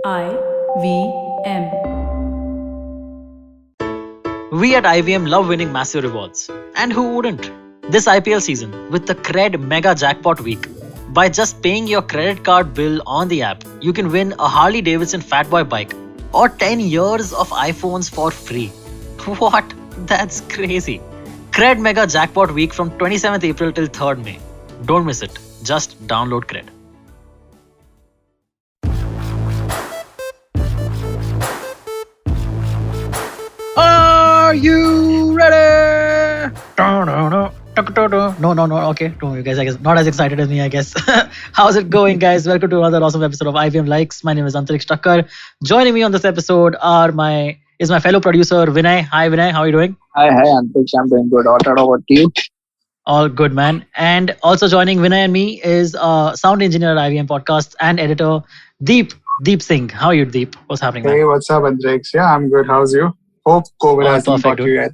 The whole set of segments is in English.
IVM. We at IVM love winning massive rewards. And who wouldn't? This IPL season, with the Cred Mega Jackpot Week, by just paying your credit card bill on the app, you can win a Harley Davidson Fatboy bike or 10 years of iPhones for free. What? That's crazy. Cred Mega Jackpot Week from 27th April till 3rd May. Don't miss it. Just download Cred. Are you ready? No. Okay. No, you guys, I guess, not as excited as me, I guess. How's it going, guys? Welcome to another awesome episode of IVM Likes. My name is Antariksh. Joining me on this episode is my fellow producer, Vinay. Hi, Vinay. How are you doing? Hi, Antariksh. I'm doing good. What about you? All good, man. And also joining Vinay and me is sound engineer at IVM Podcasts and editor, Deep Singh. How are you, Deep? What's happening, man? Hey, what's up, Antariksh? Yeah, I'm good. How's you? Hope COVID hasn't got you yet.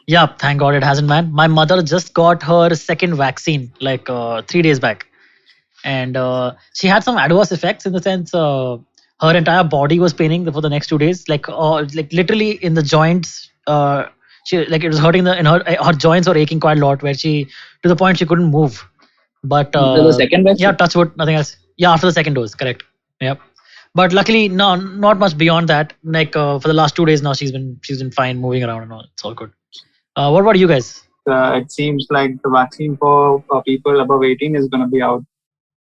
Yeah, thank God it hasn't, man. My mother just got her second vaccine like 3 days back. And she had some adverse effects in the sense her entire body was paining for the next 2 days. Like literally in the joints. It was hurting her joints were aching quite a lot to the point she couldn't move. But after the second vaccine? Yeah, touch wood, nothing else. Yeah, after the second dose, correct. Yep. But luckily, no, not much beyond that. Like for the last 2 days now, she's been fine, moving around and all. It's all good. What about you guys? It seems like the vaccine for people above 18 is going to be out.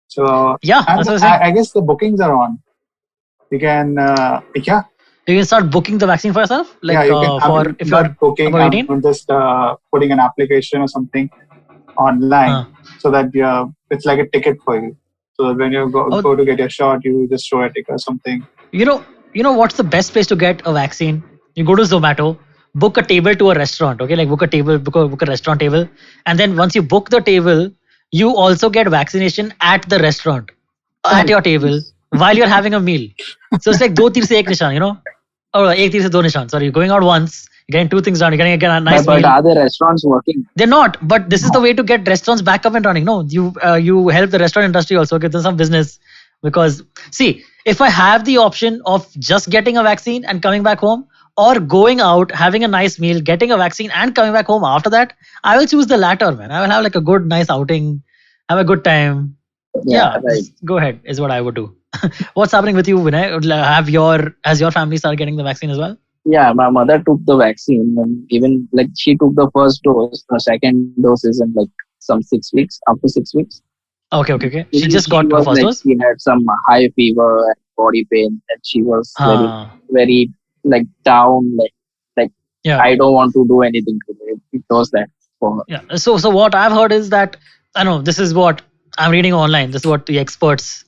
So yeah, I guess the bookings are on. You can You can start booking the vaccine for yourself. Like yeah, you can. if you're booking, above 18, I'm just putting an application or something online so that it's like a ticket for you. So that when you go to get your shot, you just show a ticket or something. You know what's the best place to get a vaccine? You go to Zomato, book a table to a restaurant. Okay, like book a restaurant table, and then once you book the table, you also get vaccination at the restaurant, at your table while you're having a meal. So it's like do tir se ek nishan, you know, or ek tir se do nishan. Sorry, you're going out once. You're getting two things done. You're getting a nice meal. But are the restaurants working? They're not. But this is the way to get restaurants back up and running. No, you help the restaurant industry also get some business. Because see, if I have the option of just getting a vaccine and coming back home, or going out, having a nice meal, getting a vaccine and coming back home after that, I will choose the latter, man. I will have like a good, nice outing, have a good time. Yeah, right. Go ahead is what I would do. What's happening with you, Vinay? Has your family started getting the vaccine as well? Yeah, my mother took the vaccine and even like she took the first dose. The second dose is in like some 6 weeks, after 6 weeks. Okay. She just got the first dose? She had some high fever and body pain and she was very like down, like yeah. I don't want to do anything today. It was that for her. Yeah. So what I've heard is that, I know this is what I'm reading online. This is what the experts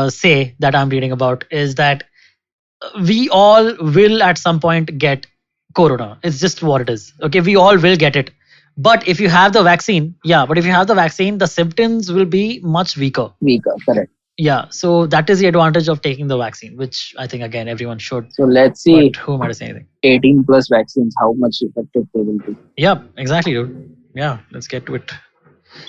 say that I'm reading about, is that we all will at some point get corona. It's just what it is. Okay, we all will get it. But if you have the vaccine, the symptoms will be much weaker. Correct. Yeah, so that is the advantage of taking the vaccine, which I think again everyone should. So let's see. But who am I to say anything? 18 plus vaccines, how much effective they will be. Yeah, exactly, dude. Yeah, let's get to it.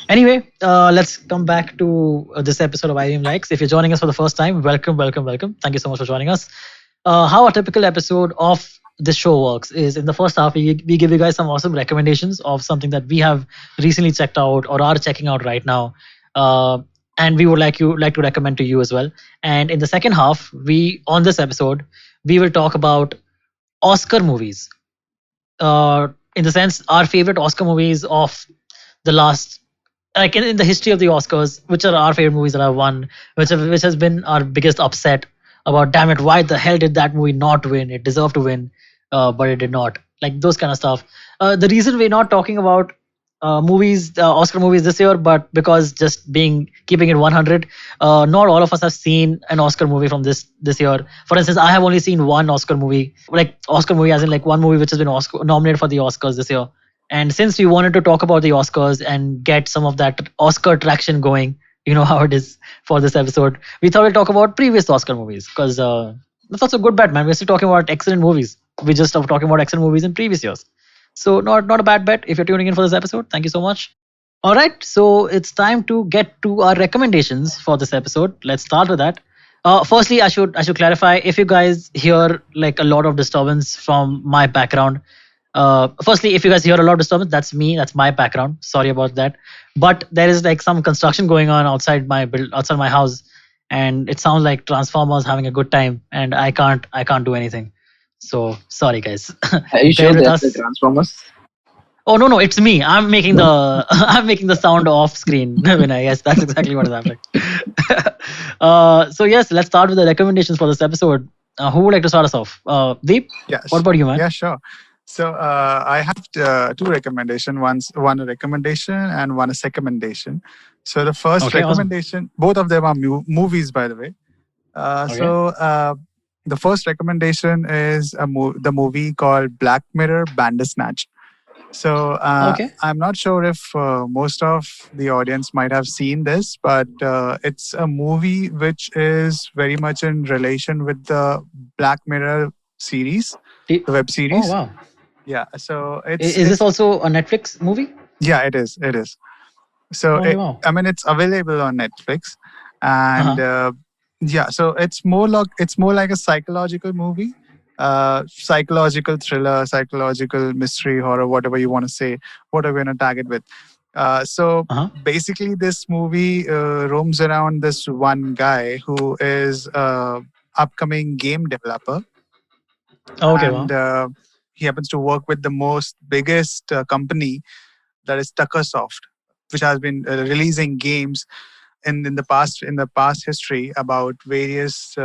Anyway, let's come back to this episode of IVM Likes. If you're joining us for the first time, welcome. Thank you so much for joining us. How a typical episode of this show works is, in the first half, we give you guys some awesome recommendations of something that we have recently checked out or are checking out right now. And we would like to recommend to you as well. And in the second half, on this episode, we will talk about Oscar movies. In the sense, our favorite Oscar movies of the last, like in the history of the Oscars, which are our favorite movies that have won, which has been our biggest upset about, damn it, why the hell did that movie not win? It deserved to win, but it did not. Like those kind of stuff. The reason we're not talking about Oscar movies this year, but because keeping it 100, not all of us have seen an Oscar movie from this year. For instance, I have only seen one Oscar movie, like Oscar movie as in like one movie which has been nominated for the Oscars this year. And since we wanted to talk about the Oscars and get some of that Oscar traction going, you know how it is for this episode, we thought we'd talk about previous Oscar movies, because that's also a good bet, man. We're still talking about excellent movies. We just are talking about excellent movies in previous years. So not a bad bet if you're tuning in for this episode. Thank you so much. All right, so it's time to get to our recommendations for this episode. Let's start with that. Firstly, I should clarify if you guys hear like a lot of disturbance from my background. Firstly, if you guys hear a lot of disturbance, that's me. That's my background. Sorry about that. But there is like some construction going on outside my house, and it sounds like transformers having a good time, and I can't do anything. So sorry, guys. Are you Bear sure with that's the us. Transformers? Oh no, it's me. I'm making the I'm making the sound off screen. Vinay. Yes, that's exactly what is happening. So yes, let's start with the recommendations for this episode. Who would like to start us off? Deep, what about you, man? Yeah, sure. So I have two recommendations. One a recommendation and one a recommendation. So the first Okay, awesome. recommendation, both of them are movies, by the way. Okay. The first recommendation is the movie called Black Mirror Bandersnatch. So Okay. I'm not sure if most of the audience might have seen this, but it's a movie which is very much in relation with the Black Mirror series, the web Oh series. wow. Yeah. So Is this also a Netflix movie? yeah, it is. It is. So Oh wow. I mean, it's available on Netflix, Uh and huh. yeah, so it's more like a psychological movie, psychological thriller, psychological mystery, horror, whatever you want to say, whatever you want to tag it with. So Uh huh. basically, this movie roams around this one guy who is upcoming game developer, Okay. and Wow. he happens to work with the most biggest company, that is Tuckersoft, which has been releasing games in the past history about various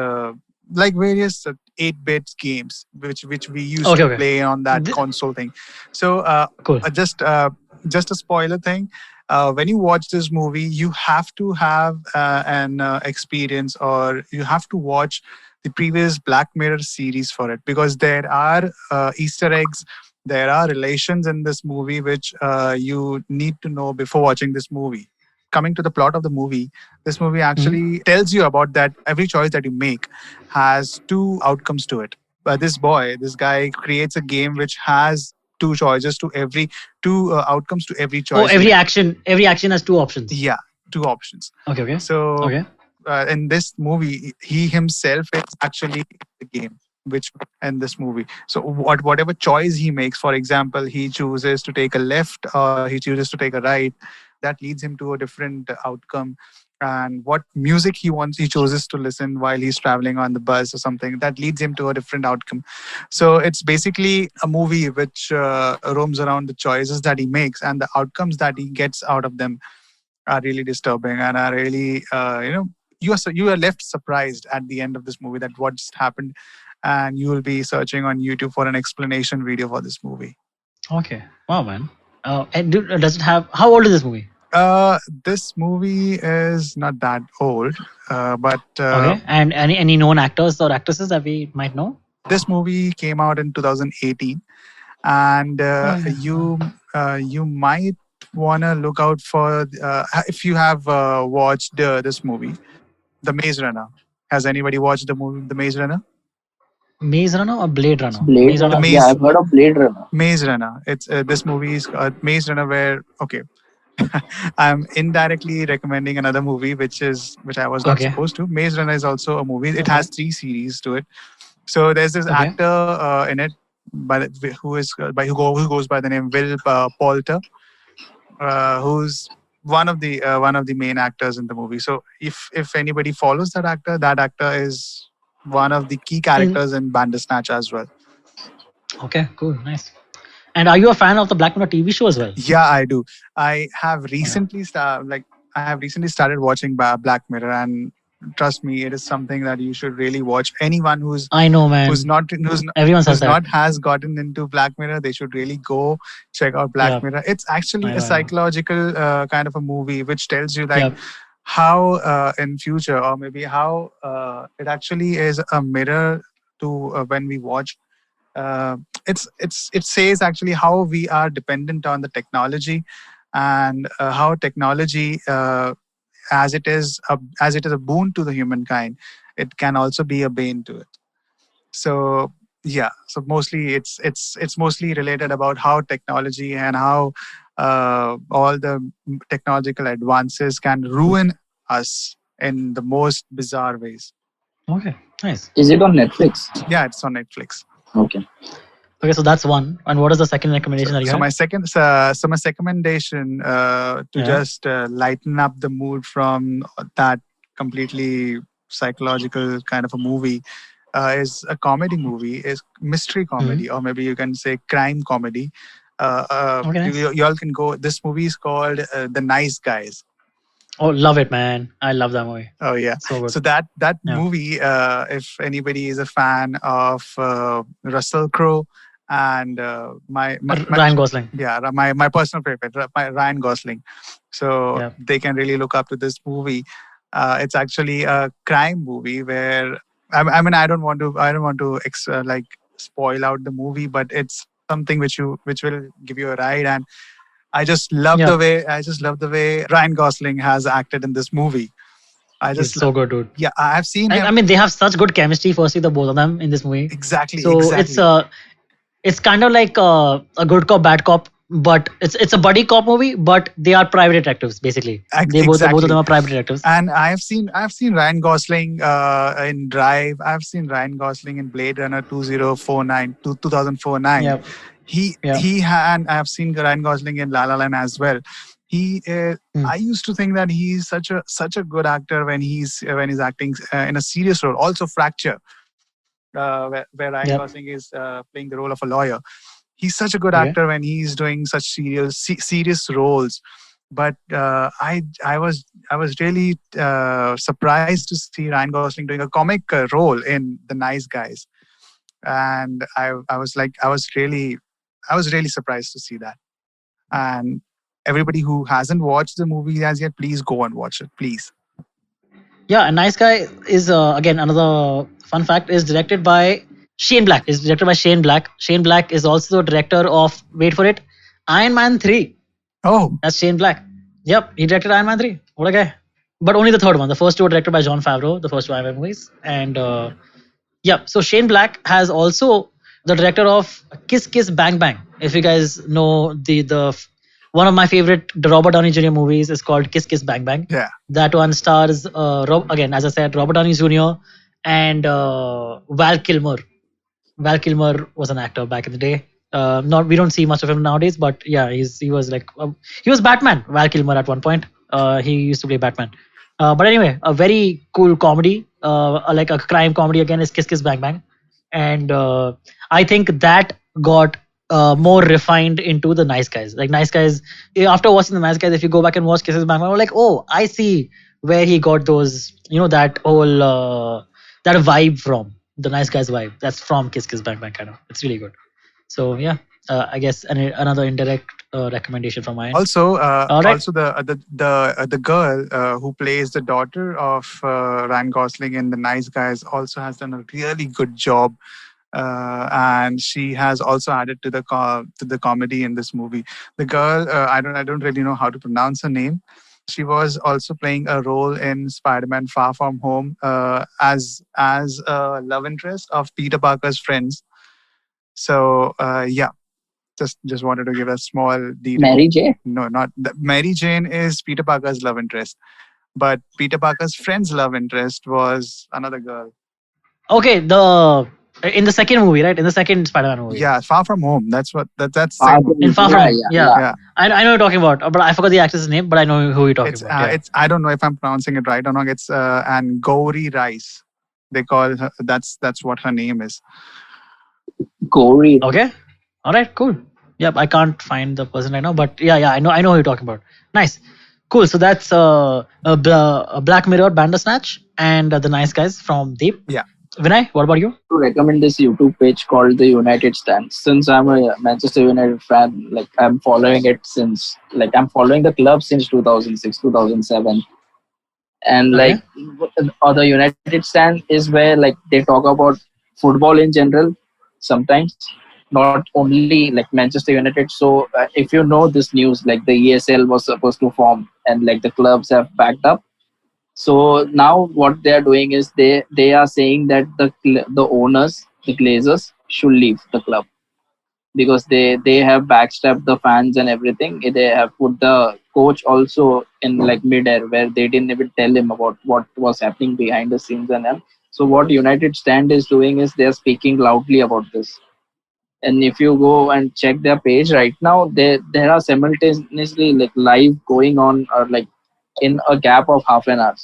8-bit games which we used Okay. to Okay. play on that Th- console thing. So cool. just a spoiler thing. When you watch this movie, you have to have an experience, or you have to watch the previous Black Mirror series for it, because there are Easter eggs, there are relations in this movie which you need to know before watching this movie. Coming to the plot of the movie, this movie Mhm. actually tells you about that every choice that you make has two outcomes to it. But this guy creates a game which has two choices to every two outcomes to every Oh, choice you every make. action has two options. Yeah, two options. Okay. Okay. So Okay. in this movie, he himself is actually the game which in this movie. So whatever choice he makes, for example, he chooses to take a left or he chooses to take a right, that leads him to a different outcome. And what music he chooses to listen while he's traveling on the bus or something, that leads him to a different outcome. So it's basically a movie which roams around the choices that he makes, and the outcomes that he gets out of them are really disturbing and are really you are left surprised at the end of this movie that what just happened, and you will be searching on YouTube for an explanation video for this movie. Okay. Wow, man. And does it have? How old is this movie? This movie is not that old, but Okay. And any known actors or actresses that we might know? this movie came out in 2018, and Oh, yeah. you might want to look out for if you have watched this movie, The Maze Runner. Has anybody watched the movie The Maze Runner? Maze Runner or Blade It's Runner? Blade Maze The Runner. Runner. Yeah, Maze I've heard of Blade Runner. Maze Runner. It's this movie is Maze Runner, where okay, I'm indirectly recommending another movie which I was not Okay. supposed to. Maze Runner is also a movie. It has 3 series to it. So there's this Okay. actor in it who goes by the name Will Poulter, who's one of the main actors in the movie. So if anybody follows that actor is one of the key In characters in Bandersnatch as well. okay. Cool. Nice. And are you a fan of the Black Mirror TV show as well? Yeah, I do. I have Okay. recently started watching Black Mirror, and trust me, it is something that you should really watch. Anyone I know, who's man. not Everyone says who's that. not has gotten into Black Mirror, they should really go check out Black Yeah. Mirror. It's actually I a know. I know. psychological kind of a movie which tells you like Yeah. how in future, or maybe how it actually is a mirror to when we watch. It says actually how we are dependent on the technology, and how technology, as it is a boon to the humankind, it can also be a bane to it. So yeah, so mostly it's mostly related about how technology and how all the technological advances can ruin us in the most bizarre ways. Okay, nice. Is it on Netflix? Yeah, it's on Netflix. Okay. Okay, so that's one. And what is the second recommendation that you So have? my recommendation to Yeah. just lighten up the mood from that completely psychological kind of a movie is a comedy movie, is mystery Hmm. comedy, or maybe you can say crime comedy. Okay, nice. You all can go. This movie is called The Nice Guys. Oh, love it, man. I love that movie. Oh yeah. So good. So that Yeah. movie, if anybody is a fan of Russell Crowe and Ryan Gosling. yeah, my personal favorite, Ryan Gosling. So Yeah. they can really look up to this movie. It's actually a crime movie where I mean I don't want to like spoil out the movie, but it's something which will give you a ride. And Yeah. I just love the way Ryan Gosling has acted in this movie. I He's just so good, dude. yeah, I've seen I him. mean, they have such good chemistry. Firstly, the both of them in this movie. Exactly, So exactly. it's kind of like a good cop, bad cop, but it's a buddy cop movie. But they are private detectives basically. Both of them Exactly. are private detectives. And I've seen Ryan Gosling in Drive. I've seen Ryan Gosling in Blade Runner 2049. Yeah. Yeah. And I've seen Ryan Gosling in La La Land as well. Hmm. I used to think that he's such a good actor when he's acting in a serious role. Also, Fracture, where Ryan Yep. Gosling is playing the role of a lawyer. He's such a good Okay. actor when he's doing such serious roles. But I was really surprised to see Ryan Gosling doing a comic role in The Nice Guys, and I was really surprised to see that. And everybody who hasn't watched the movie as yet, please go and watch it, please. Yeah, a nice guy is again another fun fact is directed by Shane Black. Is directed by Shane Black. Shane Black is also director of wait for it, Iron Man 3. Oh, That's Shane Black. Yep, he directed Iron Man 3. What a guy. But only the third one. The first two were directed by Jon Favreau, the first two Iron Man movies. And yeah, so Shane Black has also the director of Kiss Kiss Bang Bang. If you guys know one of my favorite Robert Downey Jr. movies is called Kiss Kiss Bang Bang. yeah. That one stars again, as I said, Robert Downey Jr. and Val Kilmer. Val Kilmer was an actor back in the day. Not we don't see much of him nowadays, but yeah, he was like he was Batman. Val Kilmer at one point. He used to play Batman. But anyway, a very cool comedy, like a crime comedy again, is Kiss Kiss Bang Bang, and I think that got more refined into the Nice Guys. Like Nice Guys, after watching the Nice Guys, if you go back and watch Kiss Kiss Bang Bang, we're like, oh, I see where he got those, that whole that vibe from the Nice Guys vibe. That's from Kiss Kiss Bang Bang kind of. It's really good. So yeah, I guess another indirect recommendation from my end. Also, All right. the girl who plays the daughter of Ryan Gosling in The Nice Guys also has done a really good job, and she has also added to to the comedy in this movie. The girl, I don't really know how to pronounce her name. She was also playing a role in Spider-Man: Far From Home as a love interest of Peter Parker's friends. So yeah, just wanted to give a small detail. Mary J. No, not Mary Jane is Peter Parker's love interest, but Peter Parker's friend's love interest was another girl. Okay, the in the second movie, right? In the second Spider-Man movie. Yeah, Far From Home. That's Far same. From- In Far yeah, From Home. yeah, Yeah. yeah. Yeah, I know what you're talking about, but I forgot the actress's name, but I know who you're talking about. Yeah. it's I don't know if I'm pronouncing it right or not. It's and Gauri Rice. They call her. That's what her name is. Gory. Okay. All right. Cool. Yep. I can't find the person right now, but yeah. I know who you're talking about. Nice. Cool. So that's a Black Mirror Bandersnatch and the Nice Guys from Deep. Yeah. Vinay, what about you? To recommend this YouTube page called the United Stand. Since I'm a Manchester United fan, like I'm following it since, like I'm following the club since 2006, 2007. And Okay. like the United Stand is where like they talk about football in general sometimes, not only like Manchester United. So if you know this news, like the ESL was supposed to form and like the clubs have backed up. So now what they are doing is they are saying that the owners, the Glazers, should leave the club because they have backstabbed the fans and everything. They have put the coach also in like midair where they didn't even tell him about what was happening behind the scenes and all. So what United Stand is doing is they're speaking loudly about this. And if you go and check their page right now, there are simultaneously like live going on, or like in a gap of half an hour,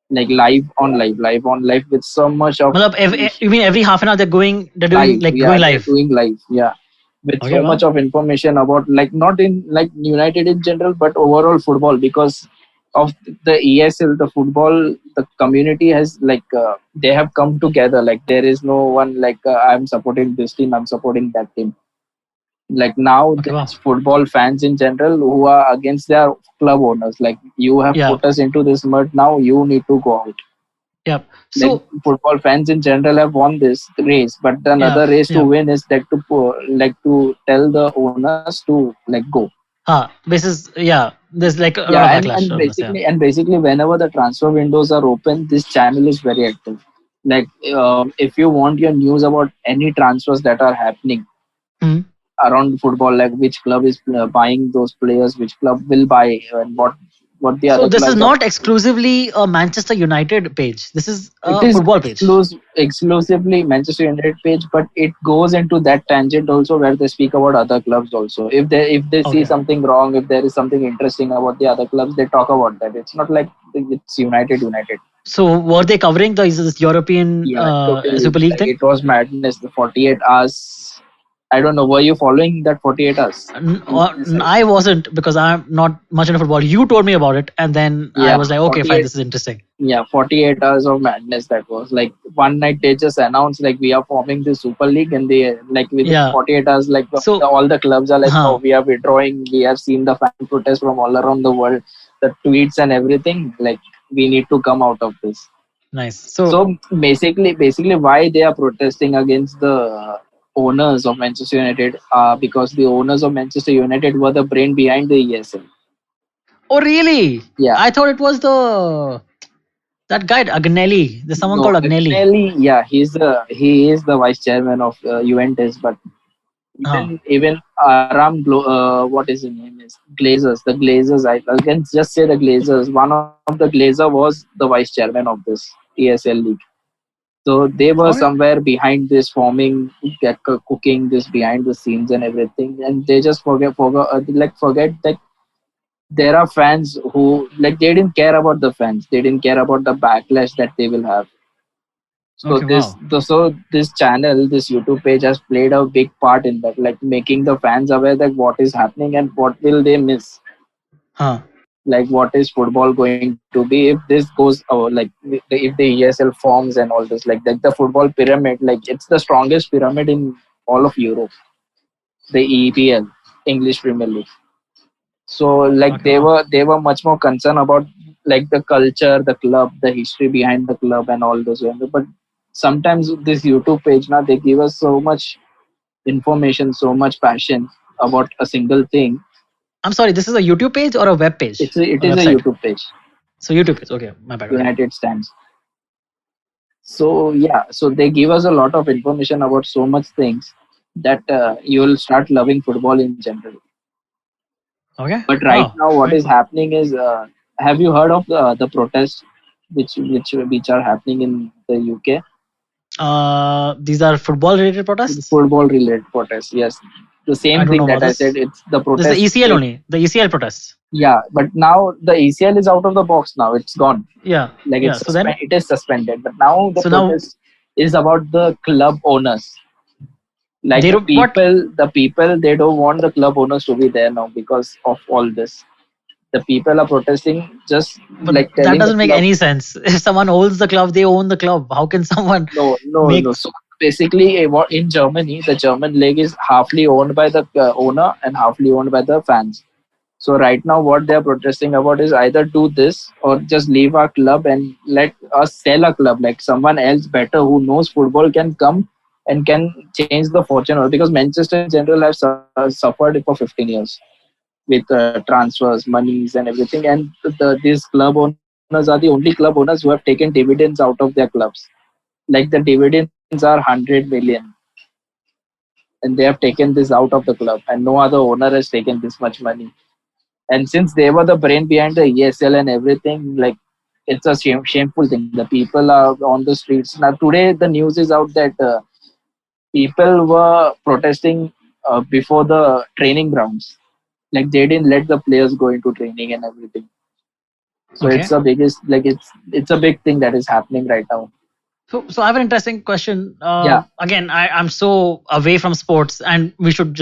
like live on live with so much of Matlab, you mean every half an hour they're doing live. like Yeah, going they're live? doing live. Yeah, with Okay, so much wow. of information about, like, not in like United in general, but overall football, because of the ESL, the football, the community has like they have come together. Like there is no one like I'm supporting this team, I'm supporting that team. Like now Okay, wow. there's football fans in general who are against their club owners. Like, you have Yeah, put us into this mud, now you need to go out. yeah. Like So football fans in general have won this race, but yeah, another race to yeah. win is like to tell the owners to like go. This is yeah. There's like a lot Yeah, of and backlash on this. Yeah. basically whenever the transfer windows are open, this channel is very active. Like if you want your news about any transfers that are happening Hmm. around football, like which club is buying those players, which club will buy, and what the So other this is clubs are. not exclusively a Manchester United page. This is It a is football page. exclusively Manchester United page, but it goes into that tangent also where they speak about other clubs also. If they see Okay. something wrong, if there is something interesting about the other clubs, they talk about that. It's not like it's United. So were they covering this European Yeah, totally. Super League Like thing? it was madness. The 48 hours. I don't know. Were you following that 48 hours? I wasn't because I'm not much into football. You told me about it, and then I Yeah, was like, okay, fine, 48. this is interesting. Yeah, 48 hours of madness that was. Like one night they just announced like we are forming the Super League, and they like within Yeah. 48 hours like So, all the clubs are like, no, huh, we are withdrawing. We have seen the fan protests from all around the world, the tweets and everything. Like we need to come out of this. nice. So, So basically, why they are protesting against the owners of Manchester United? Because the owners of Manchester United were the brain behind the ESL. oh really? Yeah. I thought it was that guy Agnelli. There's someone No, called Agnelli. Agnelli, yeah, he is the vice chairman of Juventus, but Huh. even what is his name is Glazers, the Glazers. I can just say the Glazers. One of the Glazer was the vice chairman of this ESL league. So they were Okay. somewhere behind this forming, cooking this behind the scenes and everything, and they just forget that there are fans who like they didn't care about the fans. They didn't care about the backlash that they will have. So Okay. Wow. this channel, this YouTube page has played a big part in that, like making the fans aware that what is happening and what will they miss. Huh. Like what is football going to be if this goes if the ESL forms and all this, like the football pyramid, like it's the strongest pyramid in all of Europe, the EPL, English Premier League. So like Okay. Wow. they were much more concerned about like the culture, the club, the history behind the club and all those. But sometimes this YouTube page now they give us so much information, so much passion about a single thing. I'm sorry. This is a YouTube page or a web page, It a is a website. YouTube page, So YouTube page. Okay. My bad. Okay. United Stands. So yeah, so they give us a lot of information about so much things that you will start loving football in general. Okay. But right Wow. now, what Very is cool. happening is, have you heard of the protests which are happening in the UK? These are football related The protests. football related protests. Yes, the I same don't know thing about that I said. this. It's the This is the protest. ECL only. The ECL protests. Yeah, but now the ACL is out of the box. Now it's gone. Yeah. Like Yeah. So then. it is suspended. But now the So now protest is about the club owners. Like they don't what the people, they don't want the club owners to be there now because of all this. The people are protesting, just but like that telling the doesn't make club. any sense. If someone owns the club, they own the club. How can someone No. make So basically, in Germany, the German league is halfly owned by the owner and halfly owned by the fans. So right now, what they are protesting about is either do this or just leave our club and let us sell a club. Like someone else better who knows football can come and can change the fortune. Because Manchester in general have suffered for 15 years with transfers, monies, and everything. And these club owners are the only club owners who have taken dividends out of their clubs. Like the dividends are 100 million, and they have taken this out of the club, and no other owner has taken this much money. And since they were the brain behind the ESL and everything, like it's a shameful thing. The people are on the streets now. Today, the news is out that people were protesting before the training grounds. Like they didn't let the players go into training and everything. So Okay. it's the biggest, like it's a big thing that is happening right now. So I have an interesting question. Yeah, Again, I'm so away from sports, and we shouldn't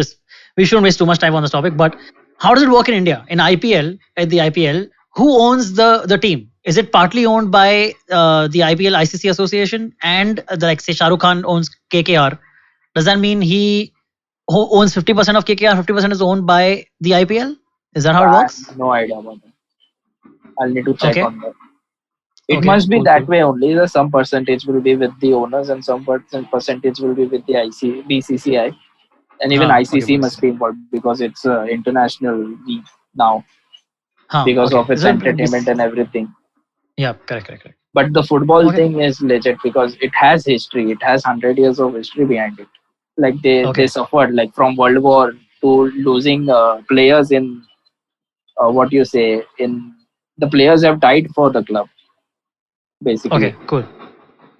waste too much time on this topic. But how does it work in India in IPL? At the IPL, who owns the team? Is it partly owned by the IPL ICC Association, and like say Shah Rukh Khan owns KKR? Does that mean he owns 50% of KKR, 50% is owned by the IPL? Is that how it I works? have no idea about that. I'll need to check Okay. on that. It Okay. must be Cool. that Cool. way only. That some percentage will be with the owners and some percentage will be with the BCCI. And even Okay. ICC Boys. must be involved because it's an international league now because Okay. of its entertainment and everything. Yeah. Correct. Correct. Correct. But the football Okay. thing is legit because it has history. It has 100 years of history behind it. Like they Okay. suffered like from World War to losing players in what you say in the players have died for the club basically. Okay. Cool.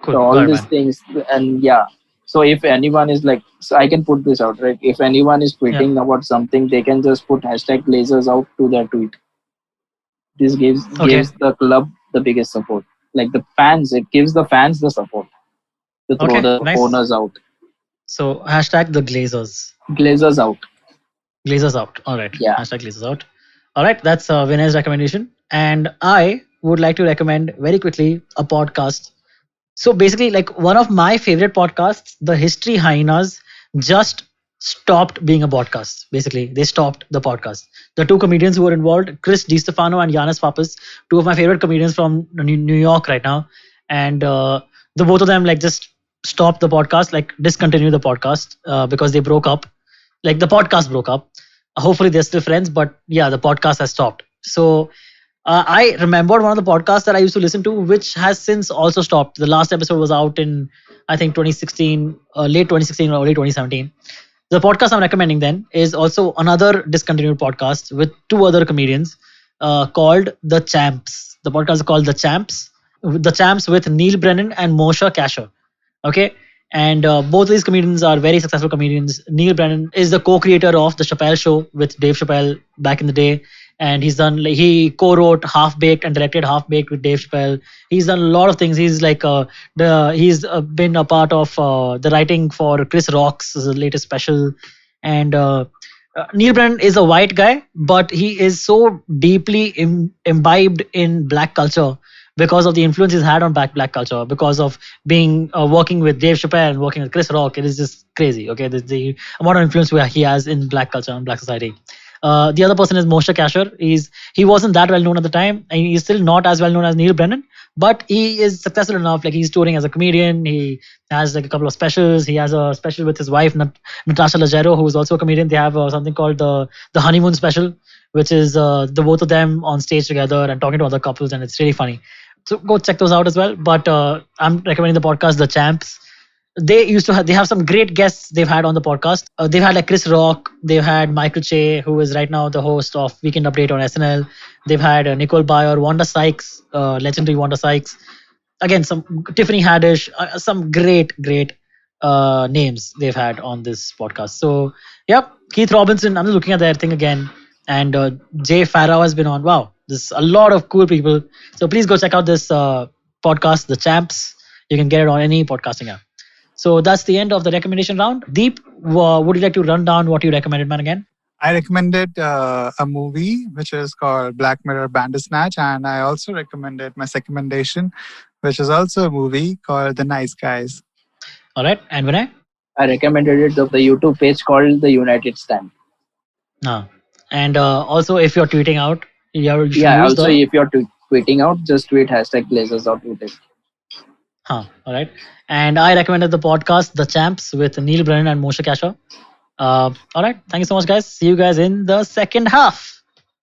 Cool. So Got all it, these man. things and yeah. So if anyone is like, so I can put this out, right? If anyone is Yeah. tweeting about something, they can just put hashtag Blazers out to their tweet. This gives Okay. the club the biggest support. Like the fans, it gives the fans the support to throw Okay. the Nice. owners out. So hashtag the Glazers. Glazers out. Glazers out. All right. Yeah. Hashtag Glazers out. All right. That's Vinay's recommendation. And I would like to recommend very quickly a podcast. So basically, like one of my favorite podcasts, the History Hyenas, just stopped being a podcast. Basically, they stopped the podcast. The two comedians who were involved, Chris DiStefano and Yanis Pappas, two of my favorite comedians from New York right now, and the both of them like just stopped the podcast, like discontinued the podcast because they broke up. Like the podcast broke up. Hopefully they're still friends, but yeah, the podcast has stopped. So I remembered one of the podcasts that I used to listen to, which has since also stopped. The last episode was out in, I think, 2016, late 2016 or early 2017. The podcast I'm recommending then is also another discontinued podcast with two other comedians called The Champs. The podcast is called The Champs. The Champs with Neal Brennan and Moshe Kasher. Okay. And both of these comedians are very successful comedians. Neal Brennan is the co-creator of the Chappelle Show with Dave Chappelle back in the day, and he co-wrote Half Baked and directed Half Baked with Dave Chappelle. He's done a lot of things. He's like he's been a part of the writing for Chris Rock's latest special, and Neal Brennan is a white guy, but he is so deeply imbibed in black culture because of the influence he's had on black culture, because of being working with Dave Chappelle and working with Chris Rock. It is just crazy. Okay, the amount of influence he has in black culture and black society. The other person is Moshe Kasher. He wasn't that well known at the time, and he's still not as well known as Neal Brennan, but he is successful enough. Like he's touring as a comedian. He has like a couple of specials. He has a special with his wife Natasha Leggero, who is also a comedian. They have something called the honeymoon special, which is the both of them on stage together and talking to other couples, and it's really funny. So go check those out as well. But I'm recommending the podcast The Champs. They have some great guests they've had on the podcast. They've had like Chris Rock. They've had Michael Che, who is right now the host of Weekend Update on SNL. They've had Nicole Byer, Wanda Sykes, legendary Wanda Sykes. Again, some Tiffany Haddish, some great names they've had on this podcast. So yep, Keith Robinson. I'm just looking at their thing again, and Jay Farrow has been on. Wow, there's a lot of cool people. So please go check out this podcast, The Champs. You can get it on any podcasting app. So that's the end of the recommendation round. Deep, would you like to run down what you recommended, man, again? I recommended a movie which is called Black Mirror Bandersnatch, and I also recommended my second recommendation, which is also a movie called The Nice Guys. All right, and Vinay? I recommended it of the YouTube page called The United Stand. And also, if you're tweeting out, you should Yeah, use also if you're tweeting out, just tweet hashtag Blazers out with it. All right. And I recommended the podcast, The Champs, with Neal Brennan and Moshe Kasher. All right. Thank you so much, guys. See you guys in the second half.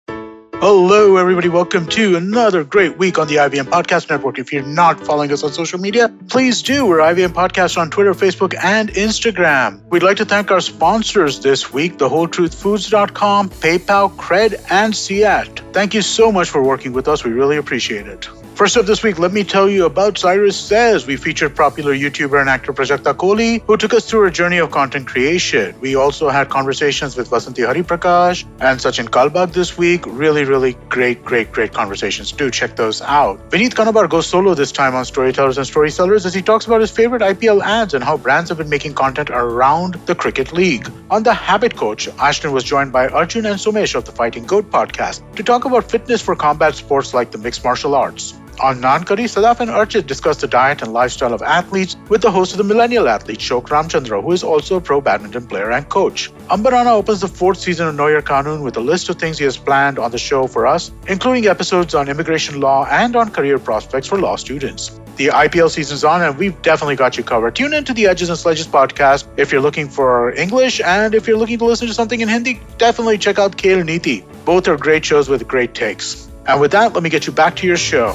Hello, everybody. Welcome to another great week on the IVM Podcast Network. If you're not following us on social media, please do. We're IVM Podcast on Twitter, Facebook, and Instagram. We'd like to thank our sponsors this week, thewholetruthfoods.com, PayPal, Cred, and Siat. Thank you so much for working with us. We really appreciate it. First up this week, let me tell you about Cyrus Says. We featured popular YouTuber and actor Prajakta Kohli, who took us through her journey of content creation. We also had conversations with Vasanti Hariprakash and Sachin Kalbag this week. Really great conversations. Do check those out. Vineet Kanabar goes solo this time on Storytellers and Storysellers as he talks about his favorite IPL ads and how brands have been making content around the cricket league. On The Habit Coach, Ashton was joined by Arjun and Sumesh of the Fighting Goat podcast to talk about fitness for combat sports like the mixed martial arts. On Nankari, Sadaf and Archit discussed the diet and lifestyle of athletes with the host of the Millennial Athlete, Shok Ramchandra, who is also a pro badminton player and coach. Ambarana opens the 4th season of Noyer Kanun with a list of things he has planned on the show for us, including episodes on immigration law and on career prospects for law students. The IPL season's on and we've definitely got you covered. Tune in to the Edges and Sledges podcast if you're looking for English, and if you're looking to listen to something in Hindi, definitely check out Khel Niti. Both are great shows with great takes. And with that, let me get you back to your show.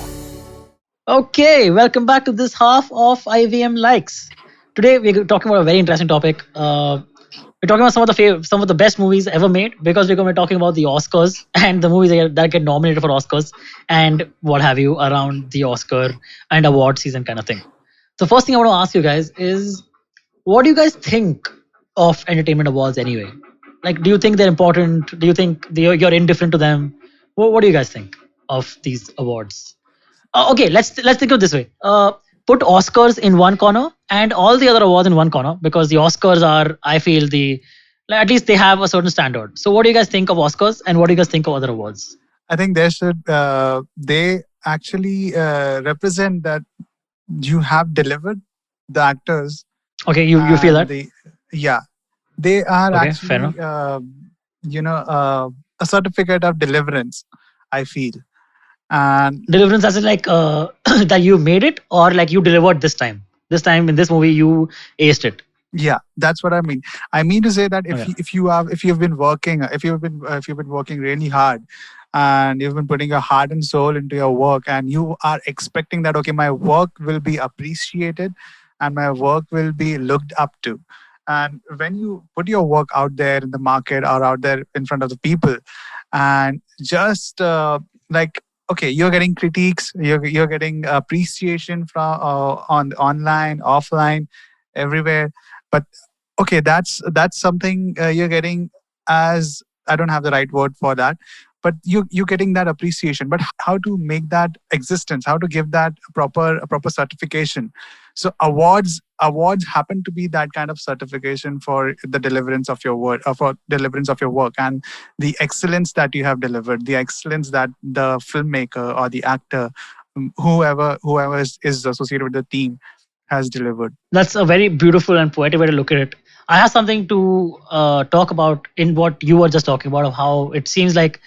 Okay, welcome back to this half of IVM Likes. Today we're talking about a very interesting topic. We're talking about some of the best movies ever made, because we're going to be talking about the Oscars and the movies that get nominated for Oscars and what have you around the Oscar and award season kind of thing. So first thing I want to ask you guys is, what do you guys think of entertainment awards anyway? Like, do you think they're important? Do you think you're indifferent to them? What do you guys think of these awards? Okay, let's think of it this way. Put Oscars in one corner and all the other awards in one corner, because the Oscars are, I feel, at least they have a certain standard. So what do you guys think of Oscars and what do you guys think of other awards? I think they actually represent that you have delivered the actors. Okay, you feel that? They are okay, actually, a certificate of deliverance, I feel. And deliverance as in like that you made it, or like you delivered this time in this movie you aced it. Yeah, that's what I mean. I mean to say that if you've been working really hard, and you've been putting your heart and soul into your work, and you are expecting that, okay, my work will be appreciated and my work will be looked up to. And when you put your work out there in the market or out there in front of the people, and just okay, you're getting critiques, you're getting appreciation from on online, offline, everywhere. But okay, that's something you're getting as, I don't have the right word for that, but you're getting that appreciation. But how to make that existence? How to give that a proper certification? So awards happen to be that kind of certification for the deliverance of your word, for deliverance of your work, and the excellence that you have delivered, the excellence that the filmmaker or the actor, whoever is associated with the team, has delivered. That's a very beautiful and poetic way to look at it. I have something to talk about in what you were just talking about, of how it seems like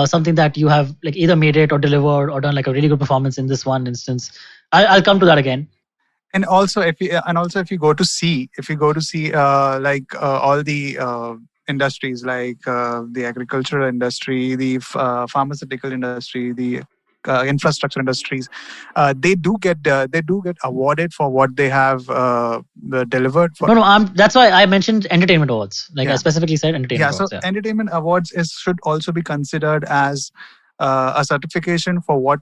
something that you have like either made it or delivered or done like a really good performance in this one instance. I'll come to that again. And also, if you go to see all the industries, like the agricultural industry, the pharmaceutical industry, the infrastructure industries, they do get awarded for what they have delivered. No. That's why I mentioned entertainment awards. I specifically said entertainment awards. So entertainment awards should also be considered as a certification for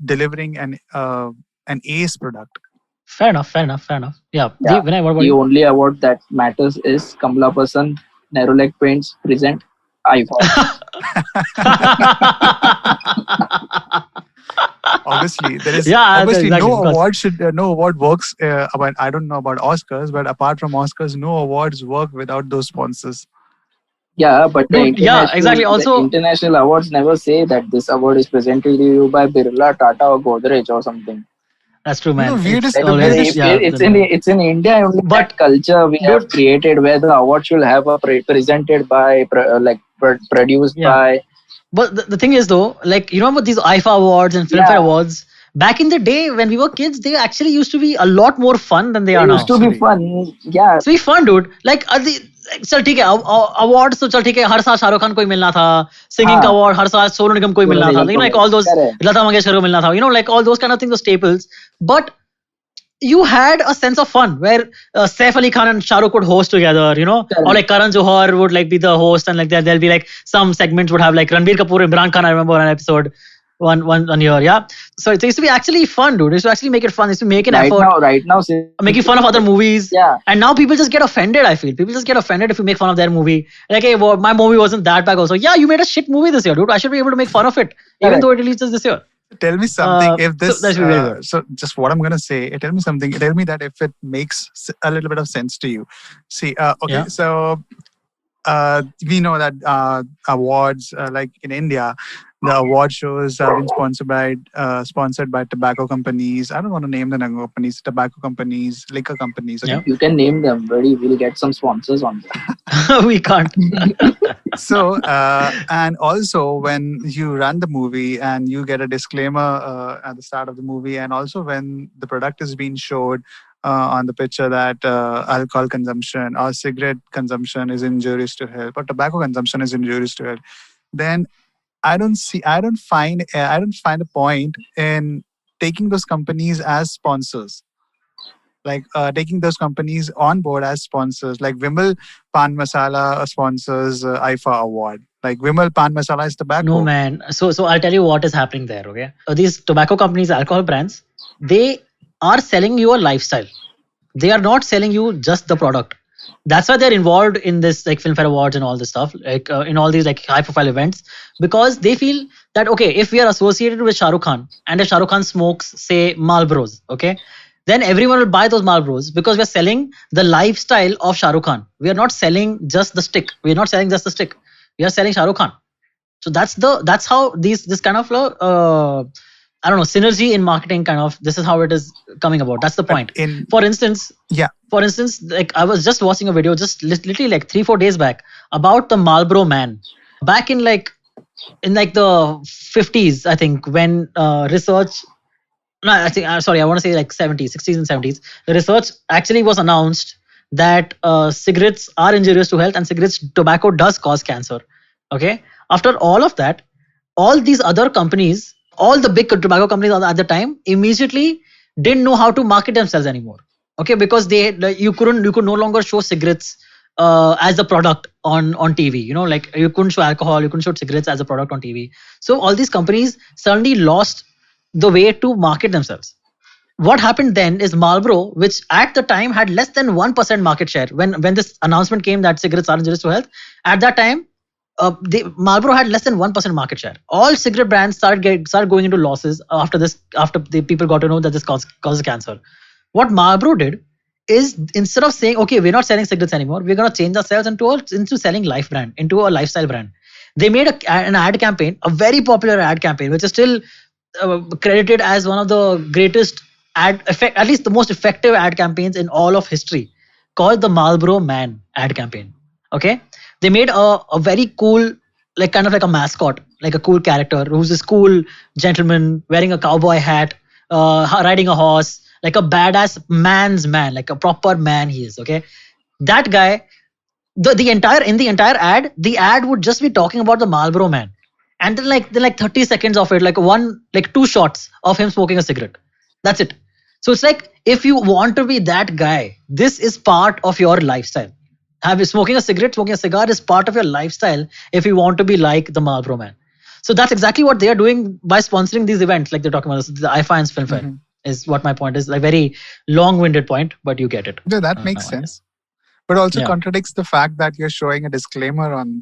delivering an ace product. Fair enough. Yeah. Vinay, what about the you? only award that matters is Kamala Person, Nerolec Paints present iPhone. Obviously, there is exactly, no award works. I don't know about Oscars, but apart from Oscars, no awards work without those sponsors. Yeah, but exactly. Also, the international awards never say that this award is presented to you by Birla, Tata, or Godrej or something. That's true, man. It's in India only, but that culture we have created where the award should have presented by produced by. But the thing is though, like, you know about these IFA awards and Filmfare awards, back in the day when we were kids, they actually used to be a lot more fun than they are now. Used to be fun, yeah. It's be fun, dude. Like चल ठीक है award तो चल ठीक है हर साल शाहरुख खान को ही मिलना था सिंगिंग का अवार्ड हर साल सोनू निगम को ही मिलना था like all those Lata Mangeshkar को मिलना था like all those kind of things were staples but you had a sense of fun where Saif Ali Khan and Shah Rukh would host together or like Karan Johar would like be the host and like there'll be like some segments would have like Ranbir Kapoor and Imran Khan I remember an episode one year. Yeah. So it used to be actually fun, dude. It used to actually make it fun. It used to make an effort. Right now, Making fun of other movies. Yeah. And now people just get offended, I feel. People just get offended if you make fun of their movie. Like, hey, well, my movie wasn't that bad also. Yeah, you made a shit movie this year, dude. I should be able to make fun of it, even though it releases this year. Tell me something. If this, so that should be very good. so just what I'm gonna say. Tell me something. Tell me that if it makes a little bit of sense to you. See, okay, Yeah. so we know that awards, like in India, the award shows have been sponsored by tobacco companies. I don't want to name the companies, tobacco companies, liquor companies. Okay? Yeah. You can name them. We'll get some sponsors on them. We can't. So, and also when you run the movie and you get a disclaimer at the start of the movie, and also when the product is being showed on the picture that alcohol consumption or cigarette consumption is injurious to health or tobacco consumption is injurious to health, then I don't find a point in taking those companies as sponsors. Like taking those companies on board as sponsors. Like Vimal Pan Masala sponsors IFA award. Like Vimal Pan Masala is tobacco. No, man. So I'll tell you what is happening there, okay? These tobacco companies, alcohol brands, they are selling you a lifestyle. They are not selling you just the product. That's why they're involved in this like Filmfare Awards and all this stuff, like in all these like high profile events, because they feel that, okay, if we are associated with Shah Rukh Khan and if Shah Rukh Khan smokes, say, Marlboros, okay, then everyone will buy those Marlboros because we're selling the lifestyle of Shah Rukh Khan. We are not selling just the stick. We are not selling just the stick. We are selling Shah Rukh Khan. So that's how this kind of I don't know, synergy in marketing kind of, this is how it is coming about. That's the point. For instance, like I was just watching a video just literally like 3-4 days back about the Marlboro Man. Back in the 50s, I think, when research, no, I think, sorry, I want to say like 70s, 60s and 70s, the research actually was announced that cigarettes are injurious to health and tobacco does cause cancer. Okay. After all of that, all these other companies, all the big tobacco companies at the time immediately didn't know how to market themselves anymore. Okay, because you could no longer show cigarettes as a product on TV. You know, like you couldn't show alcohol, you couldn't show cigarettes as a product on TV. So all these companies suddenly lost the way to market themselves. What happened then is Marlboro, which at the time had less than 1% market share, when this announcement came that cigarettes are injurious to health, at that time, Marlboro had less than 1% market share. All cigarette brands started going into losses after the people got to know that this causes cancer. What Marlboro did is, instead of saying, okay, we're not selling cigarettes anymore, we're going to change ourselves into selling into a lifestyle brand. They made an ad campaign, a very popular ad campaign, which is still credited as one of the greatest at least the most effective ad campaigns in all of history, called the Marlboro Man Ad Campaign. Okay, they made a very cool, like kind of like a mascot, like a cool character who's this cool gentleman wearing a cowboy hat, riding a horse, like a badass man's man, like a proper man he is. Okay, that guy, the entire ad, the ad would just be talking about the Marlboro Man, and then like 30 seconds of it, like 2 shots of him smoking a cigarette. That's it. So it's like, if you want to be that guy, this is part of your lifestyle. Smoking a cigar is part of your lifestyle if you want to be like the Marlboro Man. So that's exactly what they are doing by sponsoring these events, like they're talking about the IFA Film Fair, is what my point is. Like, very long-winded point, but you get it. Yeah, that makes sense. But also contradicts the fact that you're showing a disclaimer on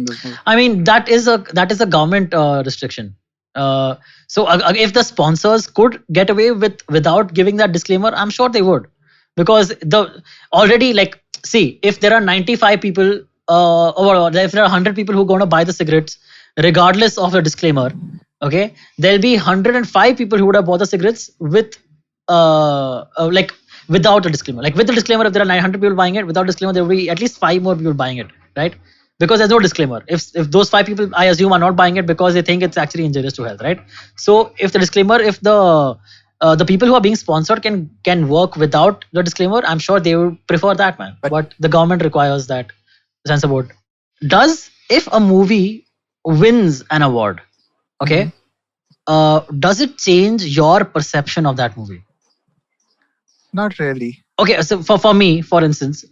this movie. I mean, that is a government restriction. So if the sponsors could get away without giving that disclaimer, I'm sure they would, because if there are 95 people or if there are 100 people who are going to buy the cigarettes regardless of the disclaimer, okay, there'll be 105 people who would have bought the cigarettes without a disclaimer. Like with the disclaimer, if there are 900 people buying it, without disclaimer, there will be at least 5 more people buying it, right? Because there's no disclaimer. If those 5 people, I assume, are not buying it because they think it's actually injurious to health, right? So if the disclaimer, if the people who are being sponsored can work without the disclaimer, I'm sure they would prefer that, man. But the government requires that censor board. If a movie wins an award, okay, does it change your perception of that movie? Not really. Okay, so for me, for instance,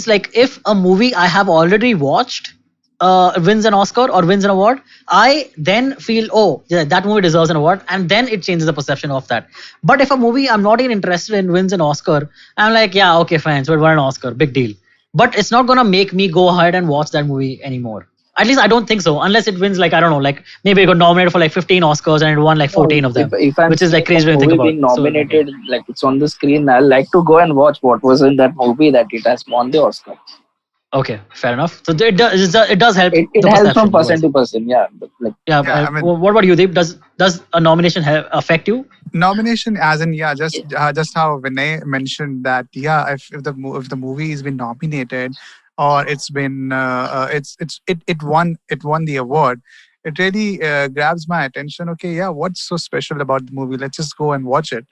like if a movie I have already watched wins an Oscar or wins an award, I then feel, oh, yeah, that movie deserves an award, and then it changes the perception of that. But if a movie I'm not even interested in wins an Oscar, I'm like, yeah, okay, fine, so it won an Oscar, big deal. But it's not gonna make me go ahead and watch that movie anymore. At least I don't think so, unless it wins, like, I don't know, like maybe it got nominated for like 15 Oscars and it won like 14 of them, If I'm which is like seeing crazy a to think movie about. being nominated, like it's on the screen, I like to go and watch what was in that movie that it has won the Oscar. Okay, fair enough. So it does help It the helps from perception. person to person, yeah. But like, Yeah, Yeah, I mean, what about you, Deep? Does a nomination affect you? nomination as in just how Vinay mentioned that if the movie has been nominated or it's been it won the award, it really grabs my attention. Okay, yeah, what's so special about the movie? Let's just go and watch it.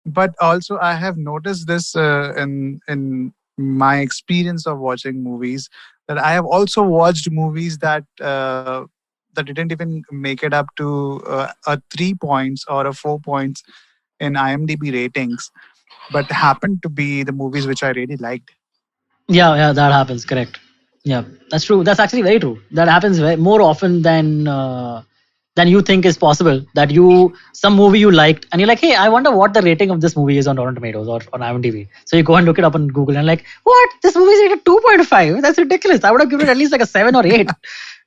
But also I have noticed this in my experience of watching movies, that I have also watched movies that didn't even make it up to a 3 points or a 4 points in IMDb ratings, but happened to be the movies which I really liked. Yeah, that happens. Correct. Yeah, that's true. That's actually very true. That happens more often than you think is possible. That some movie you liked and you're like, hey, I wonder what the rating of this movie is on Rotten Tomatoes or on IMDb. So you go and look it up on Google and like, what? This movie is rated 2.5. That's ridiculous. I would have given it at least like a 7 or 8.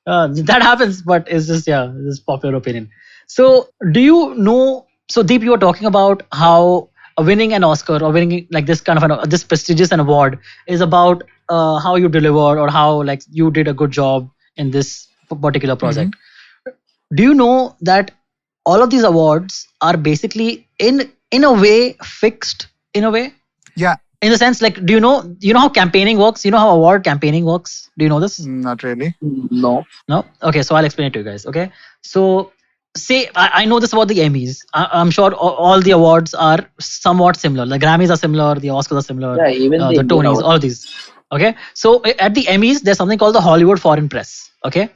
That happens, but it's just, yeah, this is popular opinion. So do you know? So Deep, you were talking about how winning an Oscar or winning like this kind of this prestigious an award is about how you delivered or how like you did a good job in this particular project. Do you know that all of these awards are basically in a way fixed in a way? Yeah. In the sense, like, do you know how campaigning works? You know how award campaigning works? Do you know this? Not really. no. No? Okay, so I'll explain it to you guys. Okay. So say I know this about the Emmys. I'm sure all the awards are somewhat similar. The Grammys are similar, the Oscars are similar, Yeah, even the the Indian Tonys, awards. all these. Okay. So at the Emmys, there's something called the Hollywood Foreign Press. Okay.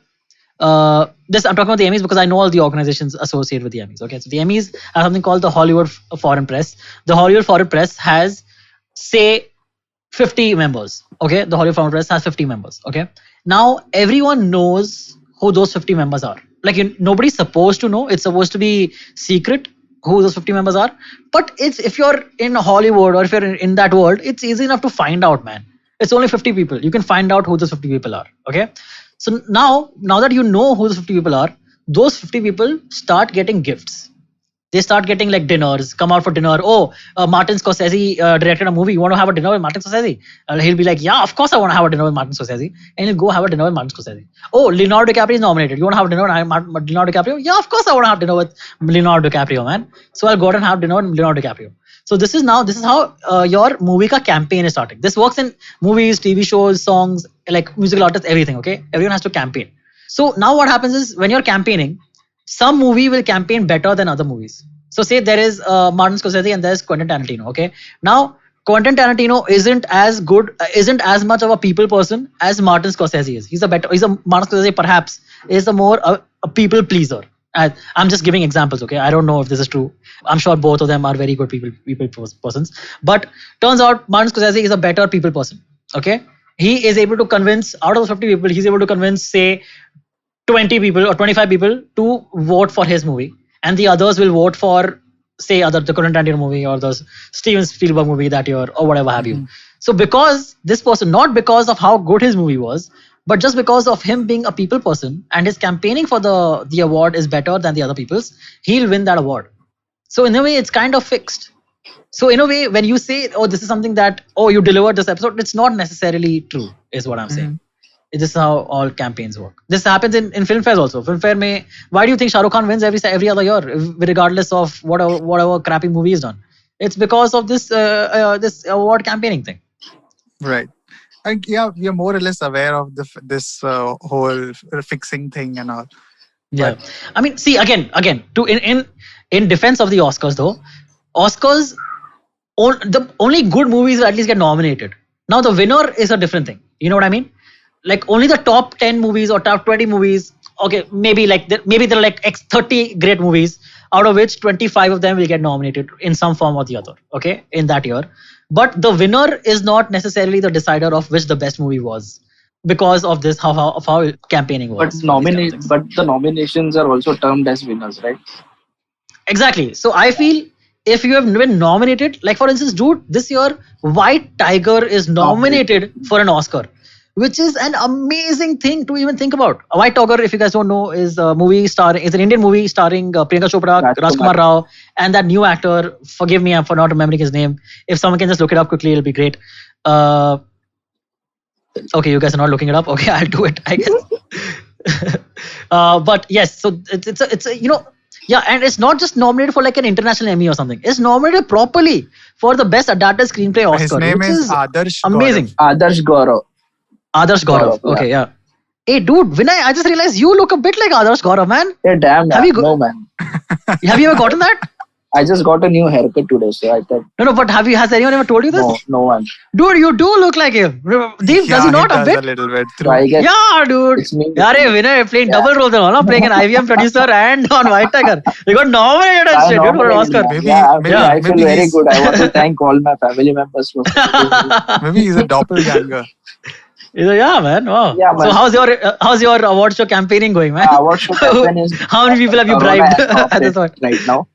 This I'm talking about the Emmys because I know all the organizations associated with the Emmys. Okay. So the Emmys have something called the Hollywood Foreign Press. The Hollywood Foreign Press has, say, 50 members. Okay. The Hollywood Foreign Press has 50 members. Okay. Now everyone knows who those 50 members are. Like nobody's supposed to know. It's supposed to be secret who those 50 members are. But if you're in Hollywood or if you're in that world, it's easy enough to find out, man. It's only 50 people. You can find out who those 50 people are. Okay. So now that you know who those 50 people are, those 50 people start getting gifts. They start getting like dinners, come out for dinner. Oh, Martin Scorsese directed a movie. You want to have a dinner with Martin Scorsese? He'll be like, yeah, of course I want to have a dinner with Martin Scorsese. And he'll go have a dinner with Martin Scorsese. Oh, Leonardo DiCaprio is nominated. You want to have a dinner with Leonardo DiCaprio? Yeah, of course I want to have dinner with Leonardo DiCaprio, man. So I'll go out and have dinner with Leonardo DiCaprio. So this is how your movie ka campaign is starting. This works in movies, TV shows, songs, like musical artists, everything. Okay, everyone has to campaign. So now what happens is when you're campaigning, some movie will campaign better than other movies. So say there is Martin Scorsese and there's Quentin Tarantino. Okay, now Quentin Tarantino isn't as good, isn't as much of a people person as Martin Scorsese is. Martin Scorsese perhaps is a more a people pleaser. I'm just giving examples. Okay, I don't know if this is true. I'm sure both of them are very good people persons. But turns out Martin Scorsese is a better people person. Okay, he is able to convince, out of those 50 people, he's able to convince, say, 20 people or 25 people to vote for his movie, and the others will vote for, say, the Quentin Tarantino movie or the Steven Spielberg movie that year or whatever have you. So because this person, not because of how good his movie was, but just because of him being a people person and his campaigning for the award is better than the other people's, he'll win that award. So in a way, it's kind of fixed. So in a way, when you say, oh, this is something that, oh, you delivered this episode, it's not necessarily true, is what I'm saying. This is how all campaigns work. This happens in film fairs also. Film fair why do you think Shah Rukh Khan wins every other year, regardless of whatever crappy movie is done? It's because of this award campaigning thing. Right. Yeah, you're more or less aware of this whole fixing thing and all. Yeah, I mean, see, again, in defense of the Oscars though, Oscars, the only good movies will at least get nominated. Now the winner is a different thing. You know what I mean? Like only the top 10 movies or top 20 movies. Okay, maybe there are like 30 great movies, out of which 25 of them will get nominated in some form or the other. Okay, in that year. But the winner is not necessarily the decider of which the best movie was. because of this, of how campaigning But works. for these kind of things. but the nominations are also termed as winners, right? Exactly. So I feel if you have been nominated, like for instance, dude, this year White Tiger is nominated for an Oscar, which is an amazing thing to even think about. White Tiger, if you guys don't know, is a movie starring, it's an Indian movie starring Priyanka Chopra, Rajkumar Rao, and that new actor. Forgive me, I'm for not remembering his name. If someone can just look it up quickly, it'll be great. Okay, you guys are not looking it up. Okay, I'll do it, I guess. But yes, so it's a yeah, and it's not just nominated for like an international Emmy or something. It's nominated properly for the best adapted screenplay Oscar. His name which is Adarsh amazing. Adarsh Gaurav. Adarsh Gaurav. Gaurav, Okay, yeah. Hey, dude, Vinay, I just realized you look a bit like Adarsh Gaurav, man. Hey, damn. Have you No, man. Have you ever gotten that? I just got a new haircut today, so I thought. No, but has anyone ever told you this? No one. Dude, you do look like him. Deep, does he not a bit? A little bit. So I guess Yeah, dude. it's me. Yeah, Vinay playing double roles and all, not playing an IVM producer and on White Tiger. You got nominated and shit, dude, for an Oscar. Maybe- I feel maybe very he's- good. I want to thank all my family members for. Maybe he's a doppelganger. Yeah, man. Wow. Yeah, So man. how's your award show campaigning going, man? What should happen is How many people have you Corona bribed has stopped at this it point? right now.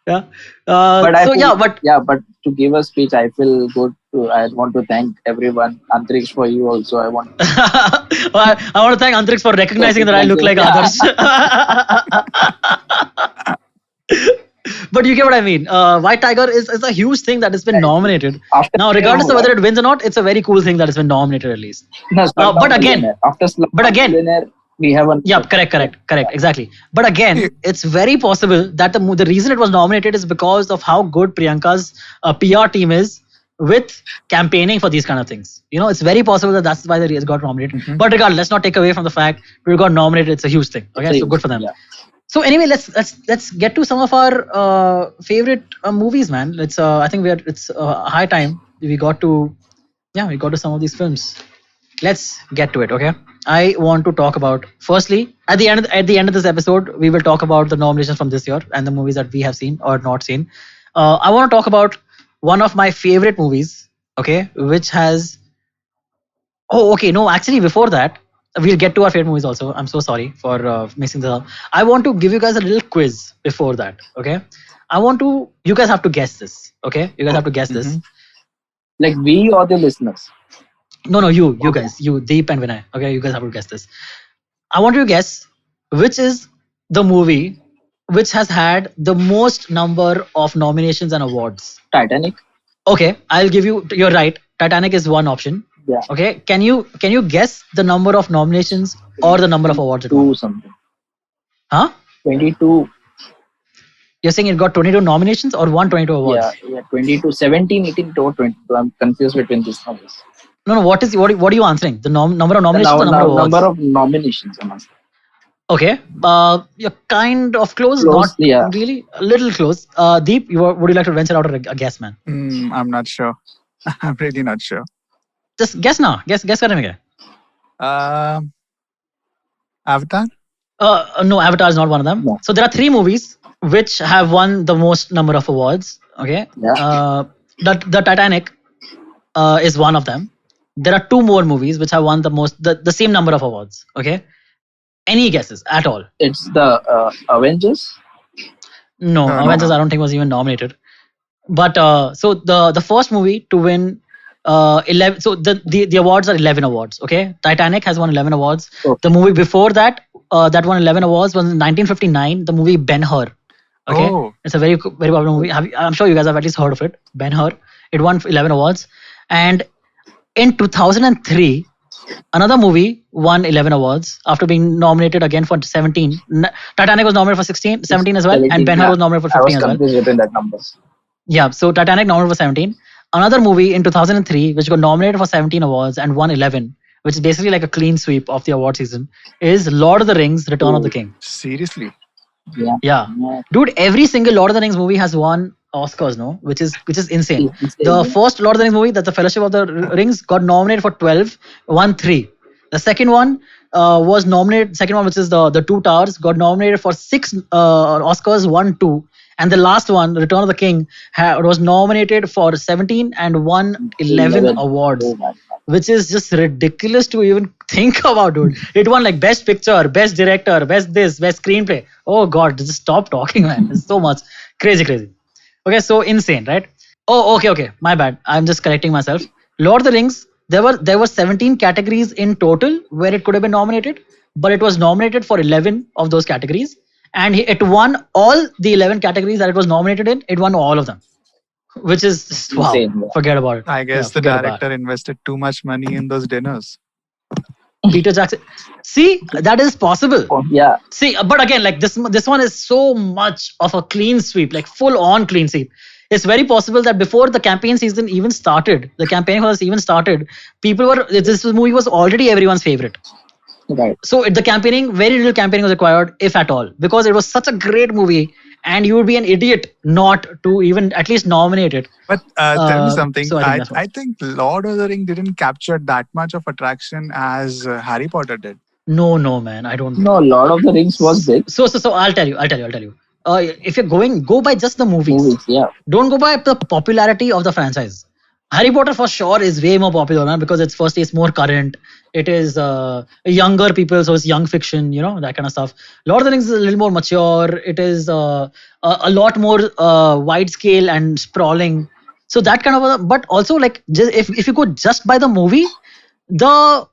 Yeah. But I So feel, but to give a speech, I feel good. I want to thank everyone. Antariksh, for you also. I want. I want to thank Antariksh for recognizing that I look like Yeah. others. But you get what I mean. White Tiger is a huge thing that has been nominated. After Now, regardless of whether it wins or not, it's a very cool thing that has been nominated at least. No, but again- after Millionaire, we have one. Yeah, correct, exactly. But again, it's very possible that the reason it was nominated is because of how good Priyanka's PR team is with campaigning for these kind of things. It's very possible that that's why it got nominated. But regardless, let's not take away from the fact we got nominated. It's a huge thing. Okay, so good for them. Yeah. So anyway, let's get to some of our favorite movies, man. I think it's high time we got to some of these films. Let's get to it, okay? I want to talk about, firstly, at the end of this episode, we will talk about the nominations from this year and the movies that we have seen or not seen. I want to talk about one of my favorite movies, okay, which has. Oh, okay. No, actually, before that, we'll get to our favorite movies also. I'm so sorry for mixing this up. I want to give you guys a little quiz before that, okay? You guys have to guess this, okay? You guys have to guess this. Like we or the listeners. No, you guys, Deep and Vinay. Okay, you guys have to guess this. I want you to guess which is the movie which has had the most number of nominations and awards. Titanic. Okay, I'll give you. You're right. Titanic is one option. Yeah. Okay, can you guess the number of nominations or the number of awards it won? 2 something. Huh? 22. You're saying it got 22 nominations or won 22 awards? Yeah, 22, 17, 18, or 22. I'm confused between these numbers. No. What are you answering? The number of nominations or number of awards? Number of nominations. I'm asking. Okay. You're kind of close. Close, Not yeah. really. A little close. Deep, would you like to venture out a guess, man? I'm not sure. I'm really not sure. Just guess now. Guess करेंगे. Avatar? No, Avatar is not one of them. No. So there are 3 movies which have won the most number of awards. Okay. Yeah. The Titanic is one of them. There are 2 more movies which have won the same number of awards. Okay. Any guesses at all? It's the Avengers. No, No. Avengers I don't think was even nominated. But so the first movie to win 11. So the awards are 11 awards. Okay, Titanic has won 11 awards. Okay. The movie before that that won 11 awards was in 1959. The movie Ben-Hur. Okay, Oh. it's a very very popular movie. I'm sure you guys have at least heard of it. Ben-Hur. It won 11 awards, and in 2003, another movie won 11 awards after being nominated again for 17. Titanic was nominated for 17 as well, 17, and Ben-Hur yeah. was nominated for I 15 was as well. confused between that numbers. Yeah, so Titanic nominated for 17. Another movie in 2003, which got nominated for 17 awards and won 11, which is basically like a clean sweep of the award season, is Lord of the Rings: Return of the King. Seriously? Yeah. Yeah, Yeah. dude, every single Lord of the Rings movie has won Oscars, no? Which is insane. It's The insane. first Lord of the Rings movie, that's the Fellowship of the Rings, got nominated for 12, won 3. The second one was nominated. Second one, which is the Two Towers, got nominated for 6 Oscars, won 2. And the last one, Return of the King, was nominated for 17 and won 11 awards. Oh my God. which is just ridiculous to even think about, dude. It won like best picture, best director, best this, best screenplay. Oh god, just stop talking, man. It's so much. Crazy. Okay, so insane, right? Oh, okay. My bad. I'm just correcting myself. Lord of the Rings, there were 17 categories in total where it could have been nominated, but it was nominated for 11 of those categories, and it won all the 11 categories that it was nominated in. It won all of them, which is just, wow. Insane, yeah. Forget about it. I guess the forget about director invested too much money in those dinners. Peter Jackson. See, that is possible. Oh, yeah. See, but again, like this one is so much of a clean sweep, like full on clean sweep. It's very possible that before the campaign season even started, the campaign was even started, this movie was already everyone's favorite. Right. So the campaigning, very little campaigning was required, if at all, because it was such a great movie, and you would be an idiot not to even at least nominate it. But tell me something. so I think Lord of the Ring didn't capture that much of attraction as Harry Potter did. No, man, I don't. No, Lord of the Rings was big. So I'll tell you. If you're go by just the movies. Yeah. Don't go by the popularity of the franchise. Harry Potter for sure is way more popular, man, because it's more current. It is younger people, so it's young fiction, that kind of stuff. Lord of the Rings is a little more mature. It is a lot more wide scale and sprawling. So that kind of, but also like if you go just by the movie, the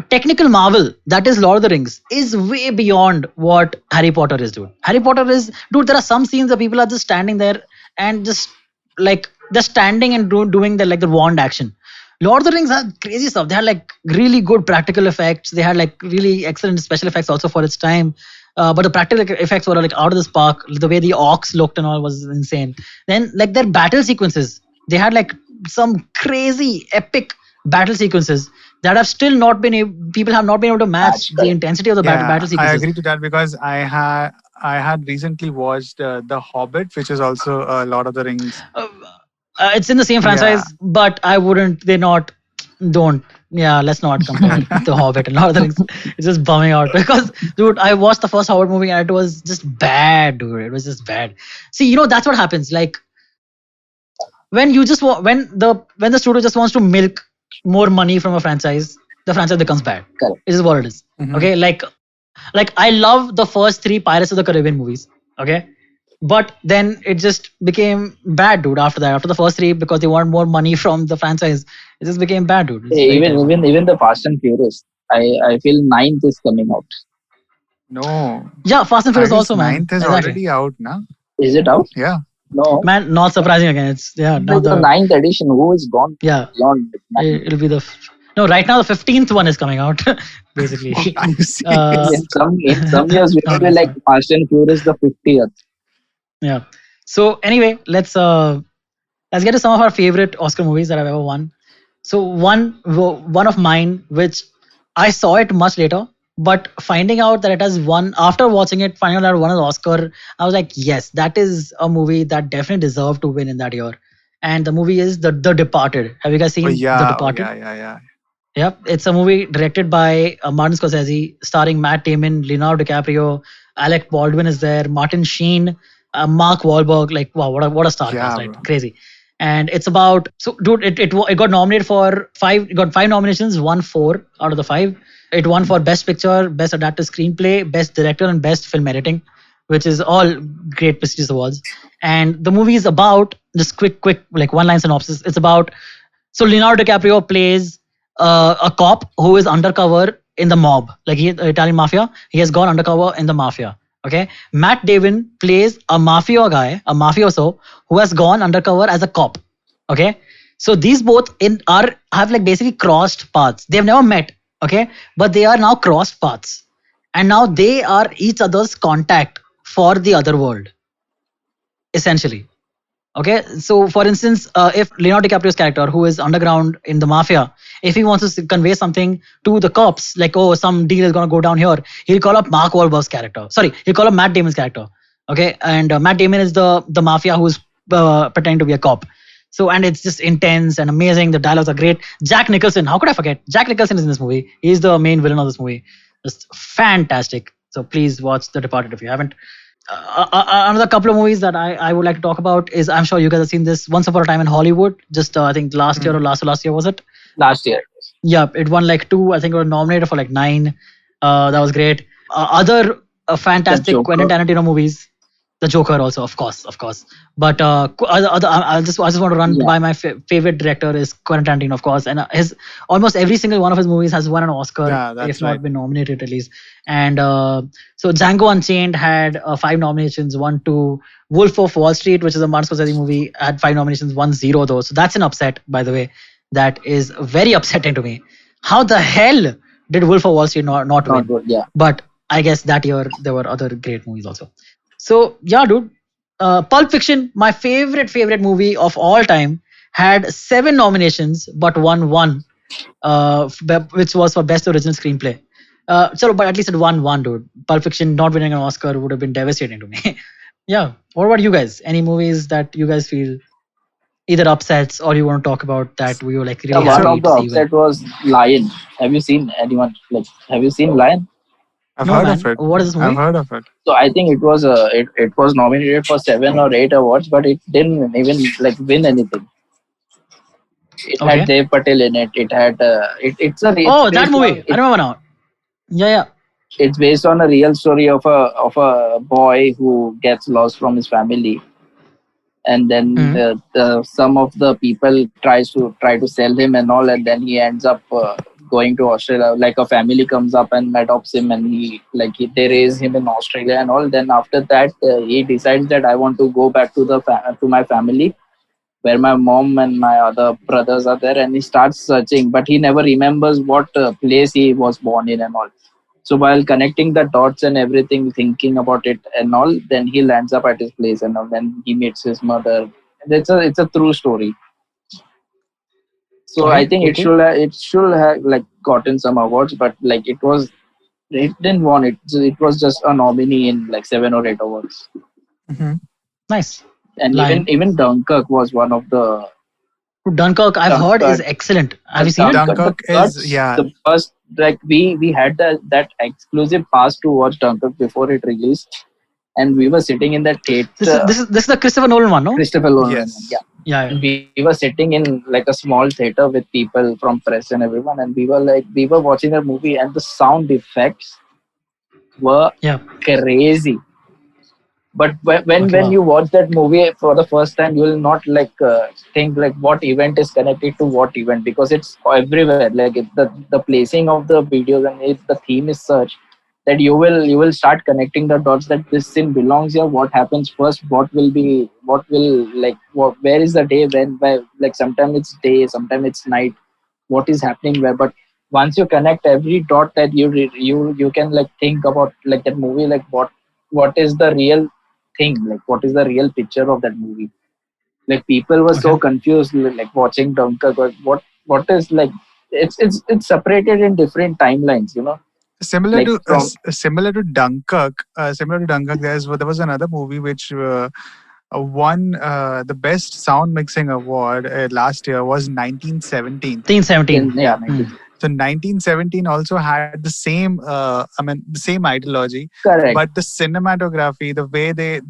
technical marvel that is Lord of the Rings is way beyond what Harry Potter is, dude. Harry Potter is, dude, there are some scenes that people are just standing there and just like they're standing and doing the wand action. Lord of the Rings had crazy stuff. They had like really good practical effects. They had like really excellent special effects also for its time. But the practical effects were like out of this park. The way the orcs looked and all was insane. Then like their battle sequences, they had like some crazy epic battle sequences that have still not been people have not been able to match the intensity of the battle sequences. I agree to that because I had recently watched The Hobbit, which is also a Lord of the Rings. It's in the same franchise, but I wouldn't. Don't. Yeah, let's not compare The Hobbit and Lord of the Rings. It's just bumming out because, dude, I watched the first Hobbit movie and it was just bad, dude. It was just bad. See, that's what happens. Like when you just when the studio just wants to milk more money from a franchise, the franchise becomes bad. Correct. It is what it is. Mm-hmm. Okay, like I love the first 3 Pirates of the Caribbean movies. Okay. But then it just became bad, dude, after that. After the first 3, because they want more money from the franchise, it just became bad, dude. Even the Fast and Furious. I feel 9th is coming out. No. Yeah, Fast and Furious also, man. 9th is already out now. Is it out? Yeah. No. Man, not surprising again. It's now the 9th edition. Who is gone? Yeah. Beyond it'll be no, right now the 15th one is coming out, basically. in some years, we will be like Fast and Furious the 50th. Yeah. So anyway, let's get to some of our favorite Oscar movies that I've ever won. So one of mine, which I saw it much later, but finding out that it has won after watching it, finding out that it won an Oscar, I was like, yes, that is a movie that definitely deserved to win in that year. And the movie is The Departed. Have you guys seen The Departed? Yeah. Yep, it's a movie directed by Martin Scorsese, starring Matt Damon, Leonardo DiCaprio, Alec Baldwin is there, Martin Sheen, Mark Wahlberg. Like, wow, what a star cast, right? Bro. Crazy. And it's about, so dude, it got nominated for 5. It got 5 nominations, won 4 out of the 5. It won for Best Picture, Best Adapted Screenplay, Best Director, and Best Film Editing, which is all great prestigious awards. And the movie is about, just quick, like one line synopsis. It's about, so Leonardo DiCaprio plays a cop who is undercover in the mob, like Italian mafia. He has gone undercover in the mafia. Okay, Matt Damon plays a mafioso who has gone undercover as a cop. Okay, so these both have like basically crossed paths. They've never met. Okay, but they are now crossed paths, and now they are each other's contact for the other world, essentially. Okay, so for instance, if Leonardo DiCaprio's character, who is underground in the mafia, if he wants to convey something to the cops, like, oh, some deal is going to go down here, he'll call up Mark Wahlberg's character. Sorry, he'll call up Matt Damon's character. Okay, and Matt Damon is the mafia who's pretending to be a cop. So, and it's just intense and amazing. The dialogues are great. Jack Nicholson, how could I forget? Jack Nicholson is in this movie. He's the main villain of this movie. Just fantastic. So please watch The Departed if you haven't. Another couple of movies that I would like to talk about is, I'm sure you guys have seen this, Once Upon a Time in Hollywood. Just I think last year or last year, was it? Last year. Yeah, it won like two. I think it was nominated for like nine. That was great. Other The fantastic Quentin Joker. Tarantino movies. The Joker also, of course, of course. But I just want to run Yeah, by my favorite director is Quentin Tarantino, of course, and his almost every single one of his movies has won an Oscar, Yeah, if that's right. not been nominated at least. And so Django Unchained had five nominations, one to Wolf of Wall Street, which is a Martin Scorsese movie, had five nominations, one zero though. So that's an upset, by the way. That is very upsetting to me. How the hell did Wolf of Wall Street not not win? good. Yeah, But I guess that year there were other great movies also. So yeah, dude. Pulp Fiction, my favorite movie of all time, had seven nominations but won one, which was for best original screenplay. But at least it won one, dude. Pulp Fiction not winning an Oscar would have been devastating to me. Yeah. What about you guys? Any movies that you guys feel either upsets or you want to talk about that we were like the really one happy of to the see win? upset was Lion. Have you seen anyone like? Have you seen Lion? I've No, heard of man. it. What is this I've movie? heard of it. So I think it was nominated for 7 or 8 awards, but it didn't even like win anything. It had Okay. Dev Patel in it. It had it's Oh, that based movie. on I remember now. Yeah, yeah. it's based on a real story of a boy who gets lost from his family, and then Hmm. some of the people try to sell him and all, and then he ends up going to Australia. Like a family comes up and adopts him, and they raise him in Australia and all. Then after that, he decides that I want to go back to to my family where my mom and my other brothers are there, and he starts searching, but he never remembers what place he was born in and all. So while connecting the dots and everything, thinking about it and all, then he lands up at his place and all, then he meets his mother. It's a true story. So I Okay, think cool, cool. it should have like gotten some awards, but like it didn't want it. So it was just a nominee in like 7 or 8 awards. Hmm. Nice. And Lion. even Dunkirk was one of the Dunkirk, I've heard is Dunkirk excellent. Have the you seen it? The Dunkirk is, cuts, yeah. the first like we had that exclusive pass to watch Dunkirk before it released, and we were sitting in that theater, This is the Christopher Nolan one, no? Christopher Nolan, yeah. Yes. Yeah, yeah. And we were sitting in like a small theater with people from press and everyone, and we were watching the movie, and the sound effects were Yeah. crazy. But Okay, when wow. you watch that movie for the first time, you will not think like what event is connected to what event, because it's everywhere. Like the placing of the videos, and the theme is such that you will start connecting the dots, that this scene belongs here. What happens first? What will where is the day, when, where, like sometimes it's day, sometimes it's night. What is happening where? But once you connect every dot, that you can like think about like that movie, like what is the real thing, like what is the real picture of that movie. Like people were Okay. so confused, like watching Dunkirk, what is like it's separated in different timelines, Similar like to from similar to Dunkirk, there was another movie which won the best sound mixing award last year, was 1917. 17. yeah, Hmm. 90s. So 1917 also had the same, the same ideology, Correct. but the cinematography, the way it They